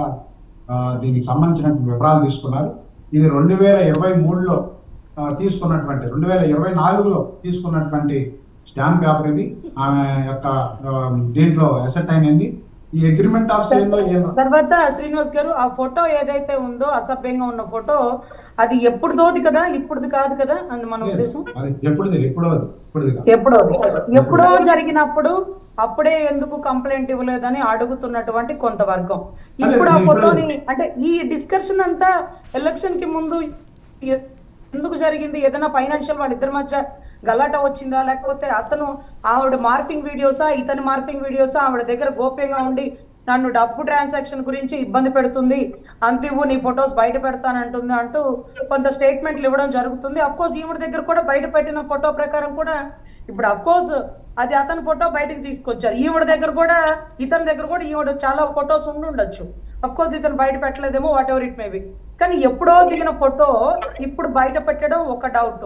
B: దీనికి సంబంధించిన వివరాలు తీసుకున్నారు. ఇది 2023లో తీసుకున్నటువంటి 2024లో తీసుకున్నటువంటి స్టాంప్ పేపర్ ఇది. ఆమె యొక్క దీంట్లో అసెట్ అయినది. ఈ అగ్రిమెంట్ ఆఫ్ సేల్ లో
F: తర్వాత శ్రీనివాస్ గారు ఆ ఫోటో ఏదైతే ఉందో అసభ్యంగా ఉన్న ఫోటో, అది ఎప్పుడుదోది కదా, ఇప్పుడుది కాదు కదా అని మన ఉద్దేశం. ఎప్పుడో జరిగినప్పుడు అప్పుడే ఎందుకు కంప్లైంట్ ఇవ్వలేదని అడుగుతున్నటువంటి కొంత వర్గం. ఇప్పుడు ఆ ఫోటోని అంటే ఈ డిస్కషన్ అంతా ఎలక్షన్ కి ముందు ఎందుకు జరిగింది? ఏదైనా ఫైనాన్షియల్ వాళ్ళిద్దరి మధ్య గలాట వచ్చిందా, లేకపోతే అతను ఆవిడ మార్పింగ్ వీడియోసా, ఇతని మార్పింగ్ వీడియోసా ఆవిడ దగ్గర గోప్యంగా ఉండి నన్ను డబ్బు ట్రాన్సాక్షన్ గురించి ఇబ్బంది పెడుతుంది, అంతివ్వు నీ ఫొటోస్ బయట పెడతానంటుంది అంటూ కొంత స్టేట్మెంట్లు ఇవ్వడం జరుగుతుంది. అఫ్కోర్స్ ఈవిడ దగ్గర కూడా బయట పెట్టిన ఫోటో ప్రకారం కూడా ఇప్పుడు అఫ్కోర్స్ అది అతని ఫోటో బయటకు తీసుకొచ్చారు. ఈవిడ దగ్గర కూడా ఇతని దగ్గర కూడా ఈవిడ చాలా ఫొటోస్ ఉండి ఉండొచ్చు. అఫ్కోర్స్ ఇతను బయట పెట్టలేదేమో, whatever it may be. కానీ ఎప్పుడో దిగిన ఫోటో ఇప్పుడు బయట పెట్టడం ఒక డౌట్.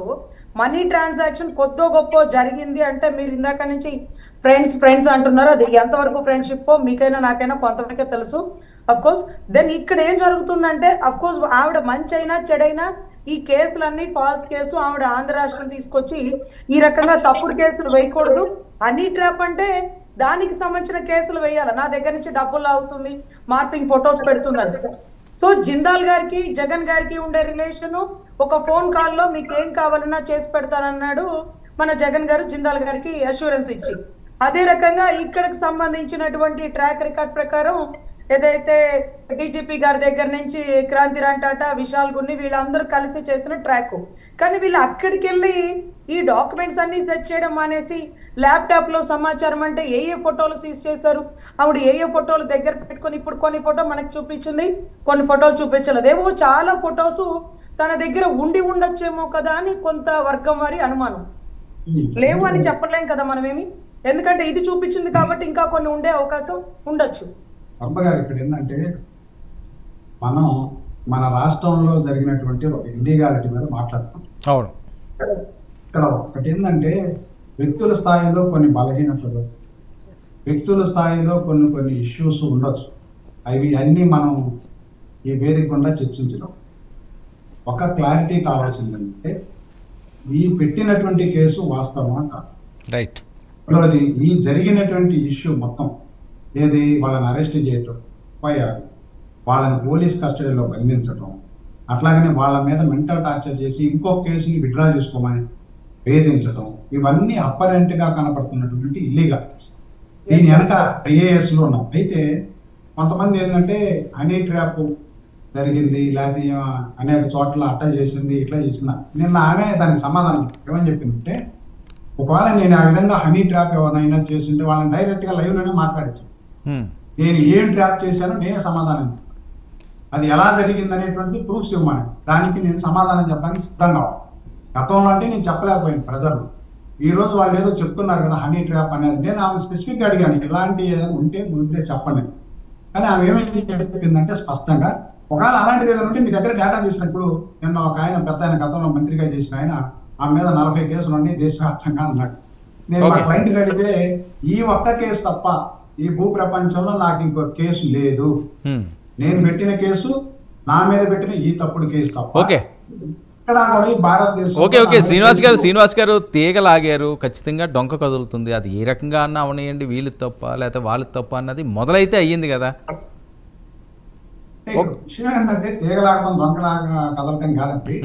F: మనీ ట్రాన్సాక్షన్ కొద్దో గొప్ప జరిగింది అంటే మీరు ఇందాక నుంచి ఫ్రెండ్స్ అంటున్నారు. అది ఎంతవరకు ఫ్రెండ్షిప్ మీకైనా నాకైనా కొంతవరకే తెలుసు. అఫ్ కోర్స్ దెన్ ఇక్కడ ఏం జరుగుతుందంటే అఫ్ కోర్స్ ఆవిడ మంచి అయినా చెడైనా ఈ కేసులన్నీ ఫాల్స్ కేసు. ఆవిడ ఆంధ్ర రాష్ట్రం తీసుకొచ్చి ఈ రకంగా తప్పుడు కేసులు వేయకూడదు. హనీ ట్రాప్ అంటే దానికి సంబంధించిన కేసులు వేయాలి. నా దగ్గర నుంచి డబ్బులు అవుతుంది, మార్పింగ్ ఫొటోస్ పెడుతుందని. సో జిందాల్ గారికి జగన్ గారికి ఉండే రిలేషన్ ఒక ఫోన్ కాల్లో మీకు ఏం కావాలన్నా చేసి పెడతానన్నాడు మన జగన్ గారు జిందాల్ గారికి అష్యూరెన్స్ ఇచ్చి. అదే రకంగా ఇక్కడికి సంబంధించినటువంటి ట్రాక్ రికార్డ్ ప్రకారం ఏదైతే డీజీపీ గారి దగ్గర నుంచి క్రాంతి రంటాట, విశాల్ గున్ని వీళ్ళందరూ కలిసి చేసిన ట్రాక్. కానీ వీళ్ళు అక్కడికి వెళ్ళి ఈ డాక్యుమెంట్స్ అన్ని సెట్ చేయడం మానేసి ల్యాప్టాప్ లో సమాచారం అంటే ఏ ఫోటోలు సీజ్ చేశారు, ఆవిడ ఏ ఫోటోలు దగ్గర పెట్టుకొని ఇప్పుడు కొన్ని ఫోటో మనకు చూపించింది, కొన్ని ఫోటోలు చూపించలేదు. ఏమో చాలా ఫొటోస్ తన దగ్గర ఉండి ఉండొచ్చేమో కదా అని కొంత వర్గం వారి అనుమానం. లేవు అని చెప్పలేం కదా మనమేమి, ఎందుకంటే ఇది చూపించింది కాబట్టి ఇంకా కొన్ని ఉండే అవకాశం ఉండొచ్చు.
B: అబ్బగారు ఇక్కడ ఏంటంటే మనం మన రాష్ట్రంలో జరిగినటువంటి ఒక ఇల్లీగాలిటీ మీద మాట్లాడుతున్నాం.
A: అవును,
B: ఇక్కడ ఒకటి ఏంటంటే వ్యక్తుల స్థాయిలో కొన్ని బలహీనతలు, వ్యక్తుల స్థాయిలో కొన్ని ఇష్యూస్ ఉండొచ్చు. అవి అన్నీ మనం ఈ వేదిక గుండా చర్చించడం. ఒక క్లారిటీ కావాల్సిందంటే ఈ పెట్టినటువంటి కేసు వాస్తవమా కాదు.
A: రైట్.
B: రెండవది, ఈ జరిగినటువంటి ఇష్యూ మొత్తం ఏది వాళ్ళని అరెస్ట్ చేయటం, వాళ్ళని పోలీస్ కస్టడీలో బంధించడం, అట్లాగనే వాళ్ళ మీద మెంటల్ టార్చర్ చేసి ఇంకో కేసుని విత్డ్రా చేసుకోమని వేధించడం, ఇవన్నీ అప్పరెంట్ గా కనపడుతున్నటువంటి ఇల్లీగాలిటీస్. దీని వెనక ఐఏఎస్ లో ఉన్నాం. అయితే కొంతమంది ఏంటంటే హనీ ట్రాప్ జరిగింది, లేకపోతే అనేక చోట్ల అట్టా చేసింది, ఇట్లా చేసిందా. నిన్న ఆమె దానికి సమాధానం ఏమని చెప్పిందంటే, ఒకవేళ నేను ఆ విధంగా హనీ ట్రాప్ ఎవరినైనా చేస్తుంటే వాళ్ళని డైరెక్ట్ గా లైవ్ లోనే మాట్లాడించాను. నేను ఏం ట్రాప్ చేశానో నేనే సమాధానం, అది ఎలా జరిగింది అనేటువంటిది ప్రూఫ్స్ ఇవ్వమని, దానికి నేను సమాధానం చెప్పడానికి సిద్ధంగా. గతంలో అంటే నేను చెప్పలేకపోయాను ప్రజలు. ఈ రోజు వాళ్ళు ఏదో చెప్తున్నారు కదా హనీ ట్రాప్ అనేది, నేను ఆమె స్పెసిఫిక్గా అడిగాను ఇలాంటి ఏదైనా ఉంటే ముందే చెప్పండి. కానీ ఆమె ఏమైంది చెప్పిందంటే స్పష్టంగా, ఒకవేళ అలాంటిది ఏదైనా ఉంటే మీ దగ్గర డేటా తీసినప్పుడు, నిన్న ఒక ఆయన పెద్ద ఆయన గతంలో మంత్రిగా చేసిన ఆయన ఆమె మీద 40 కేసులు ఉన్నాయి దేశవ్యాప్తంగా అన్నాడు. నేను మా క్లయింట్కి అడిగితే ఈ ఒక్క కేసు తప్ప ఈ భూ ప్రపంచంలో నాకు ఇంకో కేసు లేదు, నేను పెట్టిన కేసు నా మీద పెట్టిన ఈ తప్పుడు కేసు తప్ప ఇక్కడ కూడా ఈ భారతదేశం.
A: ఓకే శ్రీనివాస్ గారు తీగలాగారు, ఖచ్చితంగా డొంక కదులుతుంది. అది ఏ రకంగా అన్నా అవనియండి, వీళ్ళు తప్ప లేకపోతే వాళ్ళు తప్ప అన్నది మొదలైతే అయ్యింది కదా.
B: విషయం ఏంటంటే తీగలాగడం దొంగలాగా కదలటం కాదండి.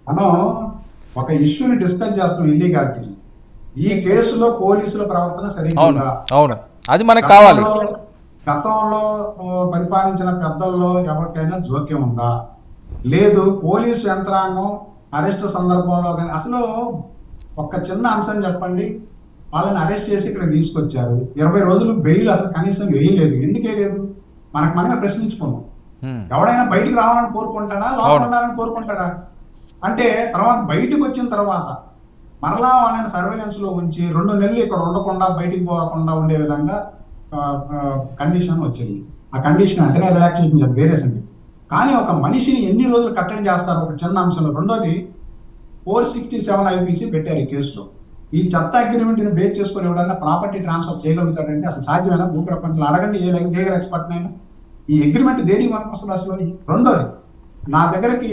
B: మనం ఒక ఇష్యూని డిస్కస్ చేస్తాం, ఇల్లీగాలిటీ. ఈ కేసులో పోలీసుల ప్రవర్తన సరిగ్గా,
A: అవును, అది మనకు కావాలి.
B: గతంలో పరిపాలించిన పెద్దల్లో ఎవరికైనా జోక్యం ఉందా, లేదు పోలీసు యంత్రాంగం అరెస్ట్ సందర్భంలో కానీ, అసలు ఒక చిన్న అంశం చెప్పండి, వాళ్ళని అరెస్ట్ చేసి ఇక్కడ తీసుకొచ్చారు, 20 రోజులు బెయిల్ అసలు కనీసం వేయలేదు, ఎందుకు వేయలేదు? మనమే ప్రశ్నించుకున్నాం. ఎవడైనా బయటికి రావాలని కోరుకుంటాడా, లోపల ఉండాలని కోరుకుంటాడా? అంటే తర్వాత బయటకు వచ్చిన తర్వాత మరలా వాళ్ళని సర్వేలెన్స్ లో ఉంచి 2 నెలలు ఇక్కడ ఉండకుండా బయటికి పోకుండా ఉండే విధంగా కండిషన్ వచ్చింది. ఆ కండిషన్ అంటేనే రిలాక్సేషన్, అది వేరే సంగతి. కానీ ఒక మనిషిని ఎన్ని రోజులు కట్టడి చేస్తారు ఒక చిన్న అంశంలో. రెండోది 467 ఐపీసీ పెట్టారు ఈ కేసులో. ఈ చెత్త అగ్రిమెంట్ని బేస్ చేసుకుని ఎవడన్నా ప్రాపర్టీ ట్రాన్స్ఫర్ చేయగలుగుతాడంటే అసలు సాధ్యమైనా? భూ ప్రపంచంలో అడగండి ఏ లీగల్ ఎక్స్పర్ట్ అయినా. ఈ అగ్రిమెంట్ దేనికి వస్తుంది అసలు? రెండోది, నా దగ్గరకి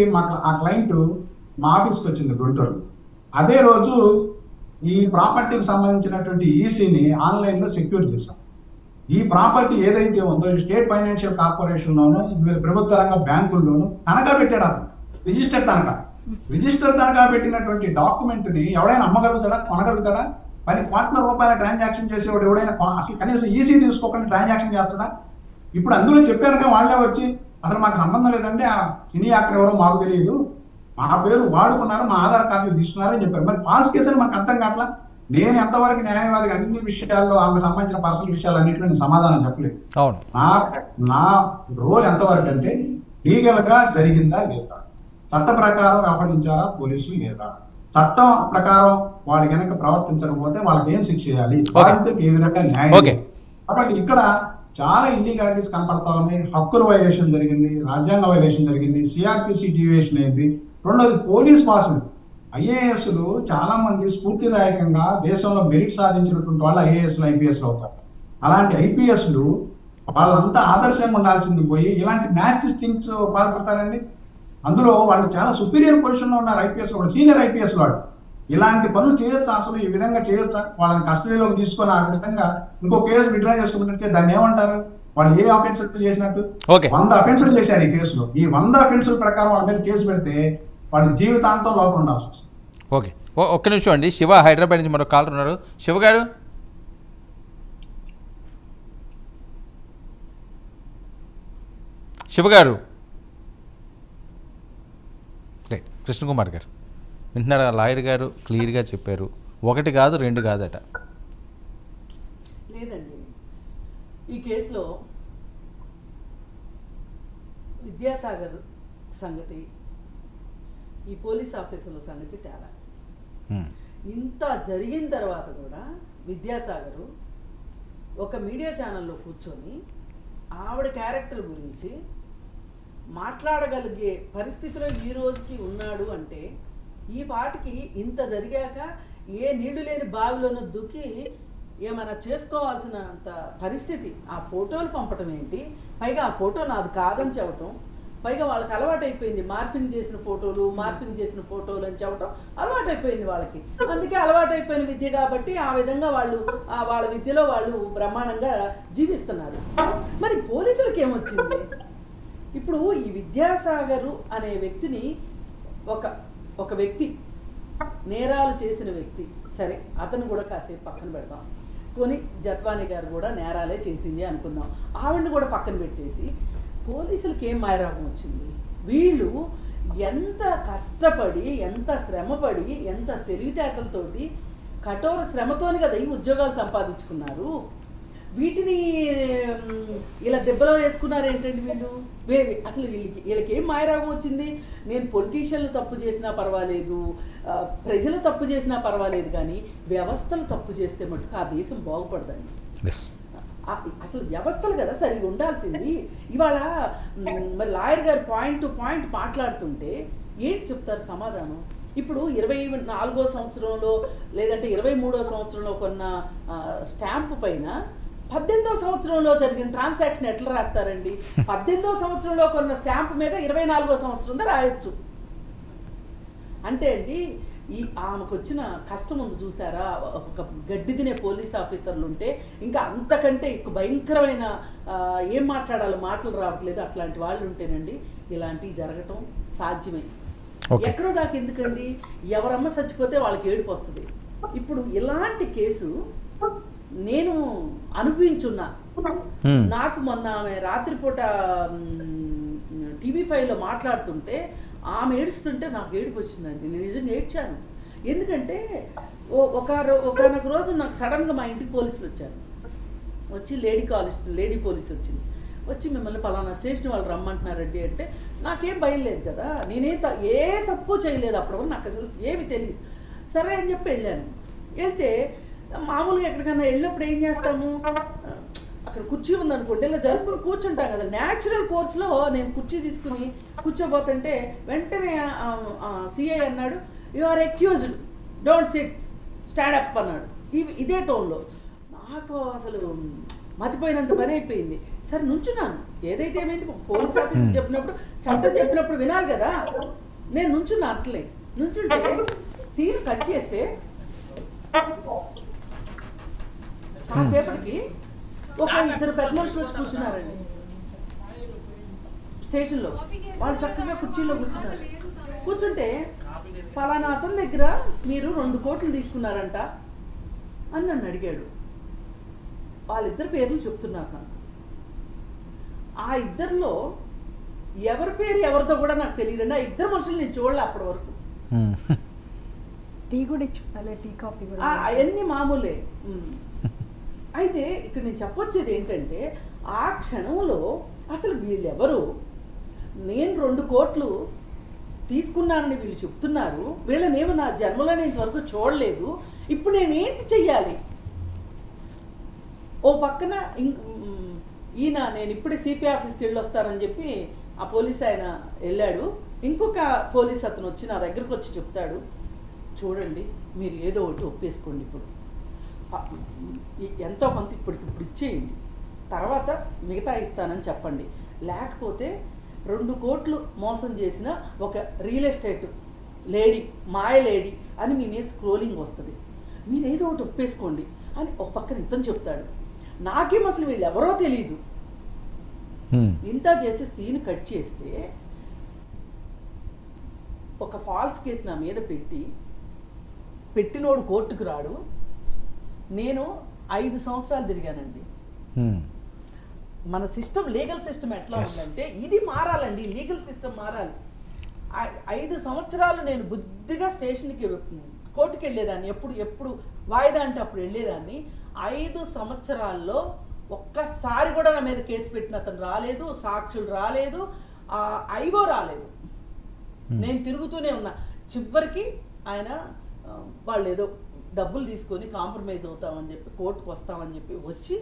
B: ఆ క్లయింట్ మా ఆఫీస్కి వచ్చింది గుంటూరు. అదే రోజు ఈ ప్రాపర్టీకి సంబంధించినటువంటి ఈసీని ఆన్లైన్లో సెక్యూర్ చేశాం. ఈ ప్రాపర్టీ ఏదైతే ఉందో స్టేట్ ఫైనాన్షియల్ కార్పొరేషన్లోను, ప్రభుత్వ రంగ బ్యాంకుల్లోనూ తనఖా పెట్టాడు. అతను రిజిస్టర్ తనఖా పెట్టినటువంటి డాక్యుమెంట్ని ఎవడైనా అమ్మగలుగుతాడా, కొనగలుగుతాడా? 10 కోట్ల రూపాయల ట్రాన్సాక్షన్ చేసేవాడు ఎవడైనా అసలు కనీసం ఈసీ తీసుకోకుండా ట్రాన్సాక్షన్ చేస్తాడా? ఇప్పుడు అందులో చెప్పారుగా వాళ్ళే వచ్చి, అసలు మాకు సంబంధం లేదండి, ఆ సినీ యాక్టర్ ఎవరో మాకు తెలియదు, మా పేరు వాడుకున్నారు, మా ఆధార్ కార్డులు తీసుకున్నారని చెప్పారు. మరి ఫాల్స్ కేసు అని మాకు అర్థం కావట్లా. నేను ఎంతవరకు న్యాయవాదిగా అన్ని విషయాల్లో ఆమెకు సంబంధించిన పర్సనల్ విషయాలు అన్నింటిలో నేను సమాధానం చెప్పలేదు. నా రోల్ ఎంతవరకు అంటే లీగల్ గా జరిగిందా లేదా, చట్ట ప్రకారం వ్యవహరించారా పోలీసులు లేదా, చట్టం ప్రకారం వాళ్ళు కనుక ప్రవర్తించకపోతే వాళ్ళకి ఏం శిక్ష చేయాలి, ఏ విధంగా న్యాయం. కాబట్టి ఇక్కడ చాలా ఇల్లీగాలిటీస్ కనపడతా ఉన్నాయి. హక్కుల వైలేషన్ జరిగింది, రాజ్యాంగ వైలేషన్ జరిగింది, సిఆర్పిసి డీవియేషన్ అయింది. రెండోది పోలీస్ పాసులు, ఐఏఎస్లు చాలా మంది స్ఫూర్తిదాయకంగా దేశంలో మెరిట్ సాధించినటువంటి వాళ్ళు ఐఏఎస్లు ఐపీఎస్లు అవుతారు. అలాంటి ఐపీఎస్లు వాళ్ళంతా ఆదర్శంగా ఉండాల్సింది పోయి ఇలాంటి న్యాస్టిస్ థింగ్స్ పాల్పడతారండి. అందులో వాళ్ళు చాలా సుపీరియర్ పొజిషన్లో ఉన్నారు. ఐపీఎస్ వాడు, సీనియర్ ఐపీఎస్ వాడు ఇలాంటి పనులు చేయొచ్చా? అసలు ఈ విధంగా చేయొచ్చా? వాళ్ళని కస్టడీలోకి తీసుకొని ఆ విధంగా ఇంకో కేసు విత్డ్రా చేసుకుంటే దాన్ని ఏమంటారు? వాళ్ళు ఏ అఫెన్సులు చేసినట్టు? 100 అఫెన్సులు చేశారు ఈ కేసులో. ఈ 100 అఫెన్సుల ప్రకారం వాళ్ళ మీద కేసు పెడితే వాళ్ళు జీవితాంతం లోపల ఉండాల్సి వస్తుంది.
A: ఓకే, ఒక్క నిమిషం అండి. శివ హైదరాబాద్ నుంచి మరో కాలర్ ఉన్నారు. శివ గారు. రైట్. కృష్ణకుమార్ గారు వింటున్నారా? లాయర్ గారు క్లియర్గా చెప్పారు, 1 కాదు 2 కాదట.
G: లేదండి, ఈ కేసులో విద్యాసాగర్ సంగతి, ఈ పోలీస్ ఆఫీసర్ల సంగతి తేడా. ఇంత జరిగిన తర్వాత కూడా విద్యాసాగరు ఒక మీడియా ఛానల్లో కూర్చొని ఆవిడ క్యారెక్టర్ గురించి మాట్లాడగలిగే పరిస్థితిలో ఈ రోజుకి ఉన్నాడు అంటే, ఈ పాటికి ఇంత జరిగాక ఏ నీళ్లు లేని బావిలోనూ దూకి ఏమైనా చేసుకోవాల్సినంత పరిస్థితి. ఆ ఫోటోలు పంపటం ఏంటి, పైగా ఆ ఫోటో నాది కాదని చెప్పటం, పైగా వాళ్ళకి అలవాటైపోయింది మార్ఫింగ్ చేసిన ఫోటోలు అని చెప్పడం అలవాటైపోయింది వాళ్ళకి. అందుకే అలవాటైపోయిన విద్య కాబట్టి ఆ విధంగా వాళ్ళు వాళ్ళ విద్యలో వాళ్ళు బ్రహ్మాండంగా జీవిస్తున్నారు. మరి పోలీసులకి ఏమొచ్చింది? ఇప్పుడు ఈ విద్యాసాగర్ అనే వ్యక్తిని ఒక వ్యక్తి నేరాలు చేసిన వ్యక్తి, సరే అతను కూడా కాసేపు పక్కన పెడదాం, కొని జత్వాని గారు కూడా నేరాలే చేసింది అనుకుందాం, ఆవిడని కూడా పక్కన పెట్టేసి పోలీసులకి ఏం మాయరాగం వచ్చింది? వీళ్ళు ఎంత కష్టపడి, ఎంత శ్రమపడి, ఎంత తెలివితేటలతోటి, కఠోర శ్రమతోని కదా ఈ ఉద్యోగాలు సంపాదించుకున్నారు. వీటిని ఇలా దెబ్బలో వేసుకున్నారు ఏంటండి వీళ్ళు? అసలు వీళ్ళకి ఏం మాయరాగం వచ్చింది? నేను పొలిటీషియన్లు తప్పు చేసినా పర్వాలేదు, ప్రజలు తప్పు చేసినా పర్వాలేదు, కానీ వ్యవస్థలు తప్పు చేస్తే మటుకు ఆ దేశం బాగుపడదండి. అసలు వ్యవస్థలు కదా సరిగా ఉండాల్సింది. ఇవాళ మరి లాయర్ గారు పాయింట్ టు పాయింట్ మాట్లాడుతుంటే ఏంటి చెప్తారు సమాధానం? ఇప్పుడు 24వ సంవత్సరంలో లేదంటే 23వ సంవత్సరంలో కొన్న స్టాంపు పైన 18వ సంవత్సరంలో జరిగిన ట్రాన్సాక్షన్ ఎట్లా రాస్తారండి? 18వ సంవత్సరంలో కొన్న స్టాంపు మీద 24వ సంవత్సరంలో రాయొచ్చు. అంటే అండి ఆమెకు వచ్చిన కష్టం ఉంది చూసారా? ఒక గడ్డి తినే పోలీస్ ఆఫీసర్లు ఉంటే ఇంకా అంతకంటే ఎక్కువ భయంకరమైన ఏం మాట్లాడాలో మాటలు రావట్లేదు. అట్లాంటి వాళ్ళు ఉంటేనండి ఇలాంటివి జరగటం సాధ్యమే. ఎక్కడో దాకా ఎందుకండి? ఎవరమ్మ చచ్చిపోతే వాళ్ళకి ఏడుపు వస్తుంది. ఇప్పుడు ఇలాంటి కేసు నేను అనుభవించున్నా. నాకు మొన్న ఆమె రాత్రిపూట TV5లో మాట్లాడుతుంటే ఆమె ఏడుస్తుంటే నాకు ఏడుపు వచ్చిందండి. నేను నిజంగా ఏడ్చాను. ఎందుకంటే ఒకనొక రోజు నాకు సడన్గా మా ఇంటికి పోలీసులు వచ్చారు. వచ్చి లేడీ పోలీస్ వచ్చింది. వచ్చి మిమ్మల్ని పలానా స్టేషన్ వాళ్ళు రమ్మంటున్నారండి అంటే నాకేం భయం లేదు కదా, ఏ తప్పు చేయలేదు. అప్పుడు నాకు అసలు ఏమి తెలియదు. సరే అని చెప్పి వెళ్ళాను. వెళ్తే మామూలుగా ఎక్కడికైనా వెళ్ళినప్పుడు ఏం చేస్తాము, అక్కడ కుర్చీ ఉందనుకోండి ఇలా జరుపుకుని కూర్చుంటాం కదా. న్యాచురల్ కోర్స్లో నేను కుర్చీ తీసుకుని కూర్చోబోతుంటే వెంటనే సిఐ అన్నాడు, you are accused, don't sit, stand up అన్నాడు. ఇదే టోన్లో నాకు అసలు మతిపోయినంత పని అయిపోయింది. సరే నుంచున్నాను. ఏదైతే ఏమైంది, పోలీస్ ఆఫీసర్ చెప్పినప్పుడు చట్టం చెప్పినప్పుడు వినాలి కదా. నేను నుంచున్నా. అట్లే నుంచుంటే సీన్ కట్ చేస్తే కాసేపటికి ఒక ఇద్దరు పెద్ద మనుషులు వచ్చి కూర్చున్నారండి స్టేషన్లో. వాళ్ళు చక్కగా కుర్చీలో కూర్చున్నారు. కూర్చుంటే పలానా అతని దగ్గర మీరు 2 కోట్లు తీసుకున్నారంట అని నన్ను అడిగాడు. వాళ్ళిద్దరు పేర్లు చెప్తున్నారు నాకు. ఆ ఇద్దరిలో ఎవరి పేరు ఎవరితో కూడా నాకు తెలియదండి. ఆ ఇద్దరు మనుషులు నేను చూడలే అప్పటి వరకు.
D: టీ కూడా ఇచ్చుకోవాలి, టీ కాఫీ కూడా
G: అవన్నీ మామూలే. అయితే ఇక్కడ నేను చెప్పొచ్చేది ఏంటంటే ఆ క్షణంలో అసలు వీళ్ళెవరు, నేను 2 కోట్లు తీసుకున్నానని వీళ్ళు చెప్తున్నారు, వీళ్ళనేమో నా జన్మలో నేను ఇంతవరకు చూడలేదు, ఇప్పుడు నేను ఏంటి చెయ్యాలి? ఓ పక్కన ఈయన నేను ఇప్పుడే సిపి ఆఫీస్కి వెళ్ళి వస్తానని చెప్పి ఆ పోలీస్ ఆయన వెళ్ళాడు. ఇంకొక పోలీస్ అతను వచ్చి నా దగ్గరకు వచ్చి చెప్తాడు, చూడండి మీరు ఏదో ఒకటి ఒప్పేసుకోండి, ఇప్పుడు ఎంతో కొంత ఇప్పుడు ఇచ్చేయండి, తర్వాత మిగతా ఇస్తానని చెప్పండి, లేకపోతే 2 కోట్లు మోసం చేసిన ఒక రియల్ ఎస్టేట్ లేడీ, మాయ లేడీ అని మీ మీద స్క్రోలింగ్ వస్తుంది, మీరు ఏదో ఒకటి ఒప్పేసుకోండి అని ఒక పక్కన ఇతను చెప్తాడు. నాకేం అసలు వీళ్ళు ఎవరో తెలీదు. ఇంత చేసి సీన్ కట్ చేస్తే ఒక ఫాల్స్ కేసు నా మీద పెట్టినోడు కోర్టుకు రాడు. నేను 5 సంవత్సరాలు తిరిగానండి. మన సిస్టమ్, లీగల్ సిస్టమ్ ఎట్లా ఉందంటే ఇది మారాలండి, లీగల్ సిస్టమ్ మారాలి. 5 సంవత్సరాలు నేను బుద్ధిగా స్టేషన్కి కోర్టుకి వెళ్ళేదాన్ని, ఎప్పుడు వాయిదా అంటే అప్పుడు వెళ్ళేదాన్ని. 5 సంవత్సరాల్లో ఒక్కసారి కూడా నా మీద కేసు పెట్టిన అతను రాలేదు, సాక్షులు రాలేదు, ఐవో రాలేదు. నేను తిరుగుతూనే ఉన్నా. చివరికి ఆయన వాళ్ళు ఏదో డబ్బులు తీసుకొని కాంప్రమైజ్ అవుతామని చెప్పి కోర్టుకు వస్తామని చెప్పి వచ్చి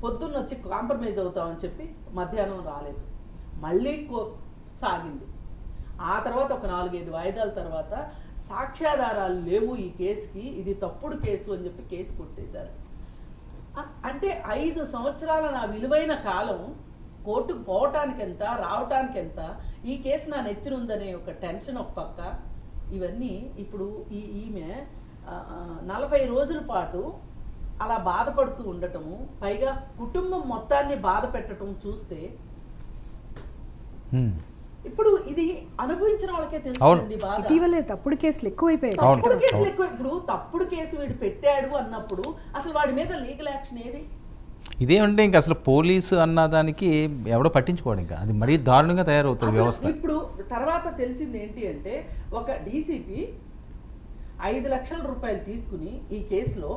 G: పొద్దున్న వచ్చి కాంప్రమైజ్ అవుతామని చెప్పి మధ్యాహ్నం రాలేదు. మళ్ళీ సాగింది. ఆ తర్వాత ఒక 4-5 వాయిదాల తర్వాత సాక్ష్యాధారాలు లేవు ఈ కేసుకి, ఇది తప్పుడు కేసు అని చెప్పి కేసు కొట్టేశారు. అంటే 5 సంవత్సరాల నా విలువైన కాలం కోర్టుకు పోవటానికి ఎంత, రావటానికి ఎంత, ఈ కేసు నా నెత్తిన ఉందనే ఒక టెన్షన్ ఒక పక్క. ఇవన్నీ ఇప్పుడు ఈమె 40 రోజుల పాటు అలా బాధపడుతూ ఉండటము, పైగా కుటుంబం మొత్తాన్ని బాధ పెట్టడం చూస్తే ఇప్పుడు ఇది అనుభవించిన వాళ్ళకే తెలుస్తుంది బాధ.
D: ఇటీవలే తప్పుడు కేసులు ఎక్కువైపోయాయి.
G: తప్పుడు కేసులు ఎక్కువ. ఇప్పుడు తప్పుడు కేసు వీడు పెట్టాడు అన్నప్పుడు అసలు వాడి మీద లీగల్ యాక్షన్ ఏది?
A: ఇదేమంటే ఇంకా అసలు పోలీసు అన్న దానికి ఎవడో పట్టించుకోవడం, ఇంకా అది మరీ దారుణంగా తయారవుతుంది వ్యవస్థ.
G: ఇప్పుడు తర్వాత తెలిసింది ఏంటి అంటే, ఒక డీసీపీ 5 లక్షల రూపాయలు తీసుకుని ఈ కేసులో,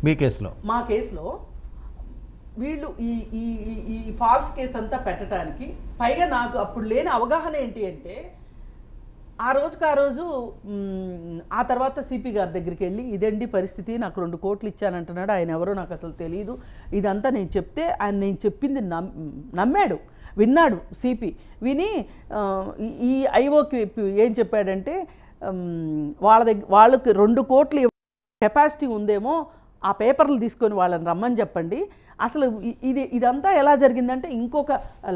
A: మీ కేసులో,
G: మా కేసులో వీళ్ళు ఈ ఫాల్స్ కేసు అంతా పెట్టడానికి, పైగా నాకు అప్పుడు లేని అవగాహన ఏంటి అంటే, ఆ రోజు ఆ తర్వాత సిపి గారి దగ్గరికి వెళ్ళి ఇదండి పరిస్థితి, నాకు 2 కోట్లు ఇచ్చానంటున్నాడు, ఆయన ఎవరో నాకు అసలు తెలియదు, ఇదంతా నేను చెప్తే ఆయన నేను చెప్పింది నమ్మాడు, విన్నాడు సిపి. విని ఈ ఐఓకి ఏం చెప్పాడంటే, వాళ్ళకి 2 కోట్లు కెపాసిటీ ఉందేమో, ఆ పేపర్లు తీసుకొని వాళ్ళని రమ్మని చెప్పండి. అసలు ఇదంతా ఎలా జరిగిందంటే, ఇంకొక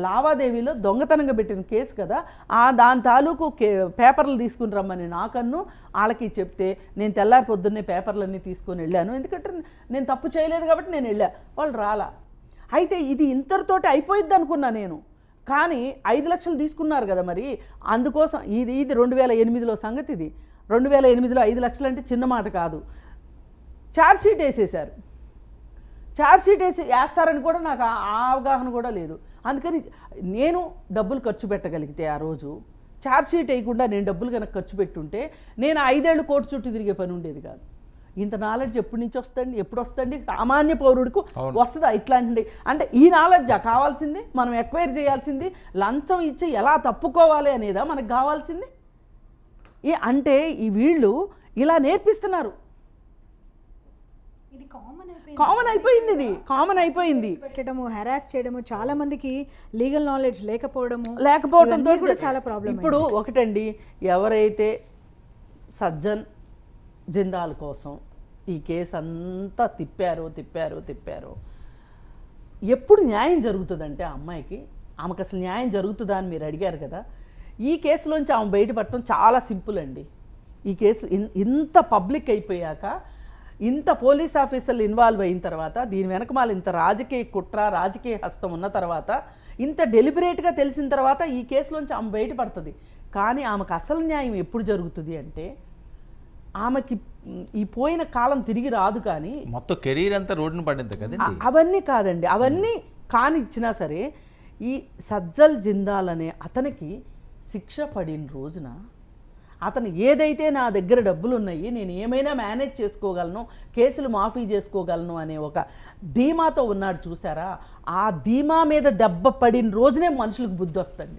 G: లావాదేవీలో దొంగతనంగా పెట్టిన కేసు కదా, దాని తాలూకు పేపర్లు తీసుకుని రమ్మని నాకన్ను వాళ్ళకి చెప్తే, నేను తెల్లారి పొద్దున్నే పేపర్లన్నీ తీసుకొని వెళ్ళాను, ఎందుకంటే నేను తప్పు చేయలేదు కాబట్టి నేను వెళ్ళా. వాళ్ళు రాలా. అయితే ఇది ఇంతటితోటి అయిపోయిద్ది అనుకున్నా నేను, కానీ 5 లక్షలు తీసుకున్నారు కదా మరి, అందుకోసం ఇది 2008లో సంగతి. ఇది 2008లో 5 లక్షలు అంటే చిన్న మాట కాదు. ఛార్జ్షీట్ వేసేశారు. ఛార్జ్షీట్ వేస్తారని కూడా నాకు ఆ అవగాహన కూడా లేదు. అందుకని నేను డబ్బులు ఖర్చు పెట్టగలిగితే ఆ రోజు ఛార్జ్షీట్ వేయకుండా నేను డబ్బులు కనుక ఖర్చు పెట్టుంటే నేను 5 ఏళ్ళు కోర్టు చుట్టూ తిరిగే పని ఉండేది కాదు. ఇంత నాలెడ్జ్ ఎప్పటి నుంచి వస్తుంది, ఎప్పుడు వస్తుంది? సామాన్య పౌరుడికి వస్తుందా ఇట్లాంటి? అంటే ఈ నాలెడ్జా కావాల్సింది? మనం ఎక్వైర్ చేయాల్సింది? లంచం ఇచ్చి ఎలా తప్పుకోవాలి అనేదా మనకు కావాల్సింది? అంటే ఈ వీళ్ళు ఇలా నేర్పిస్తున్నారు. కామన్ అయిపోయింది. ఇది కామన్ అయిపోయింది.
D: పెట్టడము, హెరాస్ చేయడము, చాలా మందికి లీగల్ నాలెడ్జ్ లేకపోవడంతో కూడా చాలా ప్రాబ్లం.
G: ఇప్పుడు ఒకటండి, ఎవరైతే సజ్జన్ జిందాల్ కోసం ఈ కేసు అంతా తిప్పారో ఎప్పుడు న్యాయం జరుగుతుందంటే ఆ అమ్మాయికి, ఆమెకు అసలు న్యాయం జరుగుతుందా అని మీరు అడిగారు కదా. ఈ కేసులోంచి ఆమె బయటపడటం చాలా సింపుల్ అండి. ఈ కేసు ఇంత పబ్లిక్ అయిపోయాక, ఇంత పోలీస్ ఆఫీసర్లు ఇన్వాల్వ్ అయిన తర్వాత, దీని వెనకమాల ఇంత రాజకీయ కుట్ర, రాజకీయ హస్తం ఉన్న తర్వాత, ఇంత డెలిబరేట్గా తెలిసిన తర్వాత ఈ కేసులోంచి ఆమె బయటపడుతుంది. కానీ ఆమెకు అసలు న్యాయం ఎప్పుడు జరుగుతుంది అంటే, ఆమెకి ఈ పోయిన కాలం తిరిగి రాదు. కానీ
A: మొత్తం కెరీర్ అంతా రోడ్డున పడింది కదండి.
G: అవన్నీ కాదండి, అవన్నీ కానిచ్చినా సరే ఈ సజ్జల్ జిందాల్ అనే అతనికి శిక్ష పడిన రోజున అతను ఏదైతే నా దగ్గర డబ్బులు ఉన్నాయి, నేను ఏమైనా మేనేజ్ చేసుకోగలను, కేసులు మాఫీ చేసుకోగలను అనే ఒక ధీమాతో ఉన్నాడు చూసారా. ఆ ధీమా మీద దెబ్బ పడిన రోజునే మనుషులకు బుద్ధి వస్తుంది.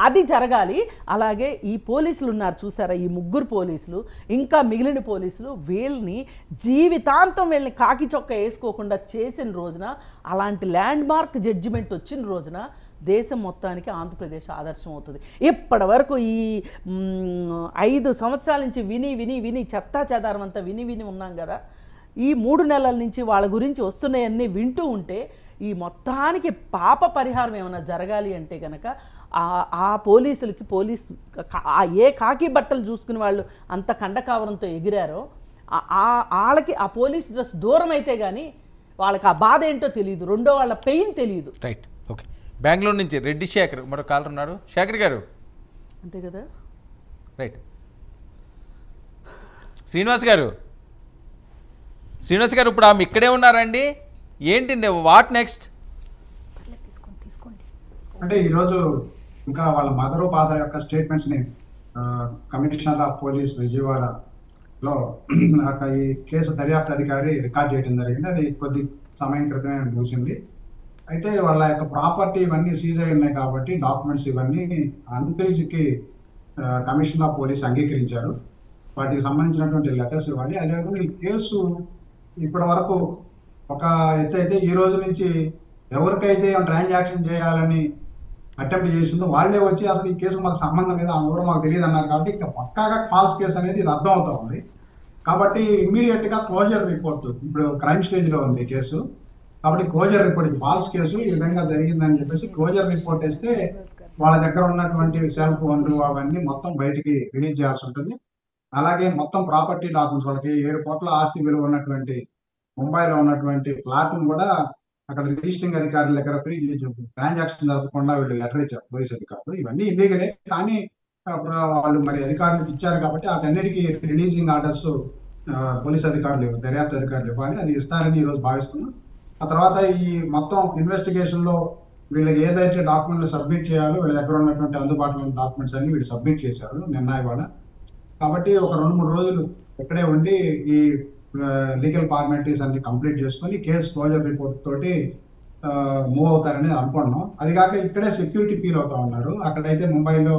G: అది జరగాలి. అలాగే ఈ పోలీసులు ఉన్నారు చూసారా, ఈ 3 పోలీసులు, ఇంకా మిగిలిన పోలీసులు, వీళ్ళని జీవితాంతం వీళ్ళని కాకి చొక్క వేసుకోకుండా చేసిన రోజున, అలాంటి ల్యాండ్ మార్క్ జడ్జిమెంట్ వచ్చిన రోజున దేశం మొత్తానికి ఆంధ్రప్రదేశ్ ఆదర్శం అవుతుంది. ఇప్పటి వరకు ఈ 5 సంవత్సరాల నుంచి విని చెత్తా చెదారం అంతా విని ఉన్నాం కదా. ఈ 3 నెలల నుంచి వాళ్ళ గురించి వస్తున్నాయన్నీ వింటూ ఉంటే, ఈ మొత్తానికి పాప పరిహారం ఏమైనా జరగాలి అంటే కనుక ఆ పోలీసులకి ఏ కాకి బట్టలు చూసుకుని వాళ్ళు అంత కండకావరంతో ఎగిరారో వాళ్ళకి ఆ పోలీస్ డ్రెస్ దూరం అయితే కానీ వాళ్ళకి ఆ బాధ ఏంటో తెలియదు, రెండో వాళ్ళ పెయిన్ తెలియదు.
A: Right, okay. బెంగళూరు నుంచి రెడ్డి శేఖర్ మరో కాలర్ ఉన్నారు. శేఖర్ గారు,
G: అంతే కదా.
A: రైట్. శ్రీనివాస్ గారు ఇప్పుడు ఆమె ఇక్కడే ఉన్నారండి, ఏంటి వాట్ నెక్స్ట్?
B: అంటే ఈరోజు ఇంకా వాళ్ళ మదరు ఫాదర్ యొక్క స్టేట్మెంట్స్ని కమిషనర్ ఆఫ్ పోలీస్ విజయవాడలో ఈ కేసు దర్యాప్తు అధికారి రికార్డ్ చేయడం జరిగింది. అది కొద్ది సమయం క్రితమే ముగిసింది. అయితే వాళ్ళ యొక్క ప్రాపర్టీ ఇవన్నీ సీజ్ అయి ఉన్నాయి కాబట్టి డాక్యుమెంట్స్ ఇవన్నీ అన్ఫ్రీజ్కి కమిషనర్ ఆఫ్ పోలీస్ అంగీకరించారు. వాటికి సంబంధించినటువంటి లెటర్స్ ఇవ్వాలి. అదేవిధంగా ఈ కేసు ఇప్పటి వరకు ఒక ఎత్తు అయితే, ఈ రోజు నుంచి ఎవరికైతే ట్రాన్సాక్షన్ చేయాలని అటెంప్ట్ చేసిందో వాళ్ళే వచ్చి అసలు ఈ కేసు మాకు సంబంధం లేదు, ఆమె కూడా మాకు తెలియదు అన్నారు. కాబట్టి ఇంకా పక్కాగా ఫాల్స్ కేసు అనేది ఇది అర్థం అవుతా ఉంది. కాబట్టి ఇమ్మీడియట్గా క్లోజర్ రిపోర్ట్ ఇప్పుడు క్రైమ్ స్టేజ్లో ఉంది కేసు. కాబట్టి క్లోజర్ రిపోర్ట్, ఇది ఫాల్స్ కేసు, ఈ విధంగా జరిగిందని చెప్పేసి క్లోజర్ రిపోర్ట్ ఇస్తే వాళ్ళ దగ్గర ఉన్నటువంటి సెల్ ఫోన్లు అవన్నీ మొత్తం బయటికి రిలీజ్ చేయాల్సి ఉంటుంది. అలాగే మొత్తం ప్రాపర్టీ డాక్యుమెంట్స్, వాళ్ళకి 7 కోట్ల ఆస్తి విలువ ఉన్నటువంటి ముంబైలో ఉన్నటువంటి ఫ్లాట్ను కూడా అక్కడ రిజిస్ట్రింగ్ అధికారుల దగ్గర ఫ్రీ ట్రాన్సాక్షన్ జరపకుండా వీళ్ళు లెటర్ ఇచ్చారు పోలీస్ అధికారులు. ఇవన్నీ ఇల్లీగలే, కానీ వాళ్ళు మరి అధికారులకు ఇచ్చారు కాబట్టి వాటన్నిటికీ రిలీజింగ్ ఆర్డర్స్ పోలీస్ అధికారులు, దర్యాప్తు అధికారులు ఇవ్వాలి. అది ఇస్తారని ఈరోజు భావిస్తున్నాం. ఆ తర్వాత ఈ మొత్తం ఇన్వెస్టిగేషన్ లో వీళ్ళకి ఏదైతే డాక్యుమెంట్లు సబ్మిట్ చేయాలో వీళ్ళ దగ్గర ఉన్నటువంటి అందుబాటులో ఉన్న డాక్యుమెంట్స్ అన్ని వీళ్ళు సబ్మిట్ చేశారు నిన్న ఇవాళ. కాబట్టి ఒక 2-3 రోజులు ఇక్కడే ఉండి ఈ లీగల్ ఫార్మాలిటీస్ అన్ని కంప్లీట్ చేసుకొని కేసు క్లోజర్ రిపోర్ట్ తోటి మూవ్ అవుతారని అనుకుంటున్నాం. అది కాక ఇక్కడే సెక్యూరిటీ ఫీల్ అవుతా ఉన్నారు. అక్కడైతే ముంబైలో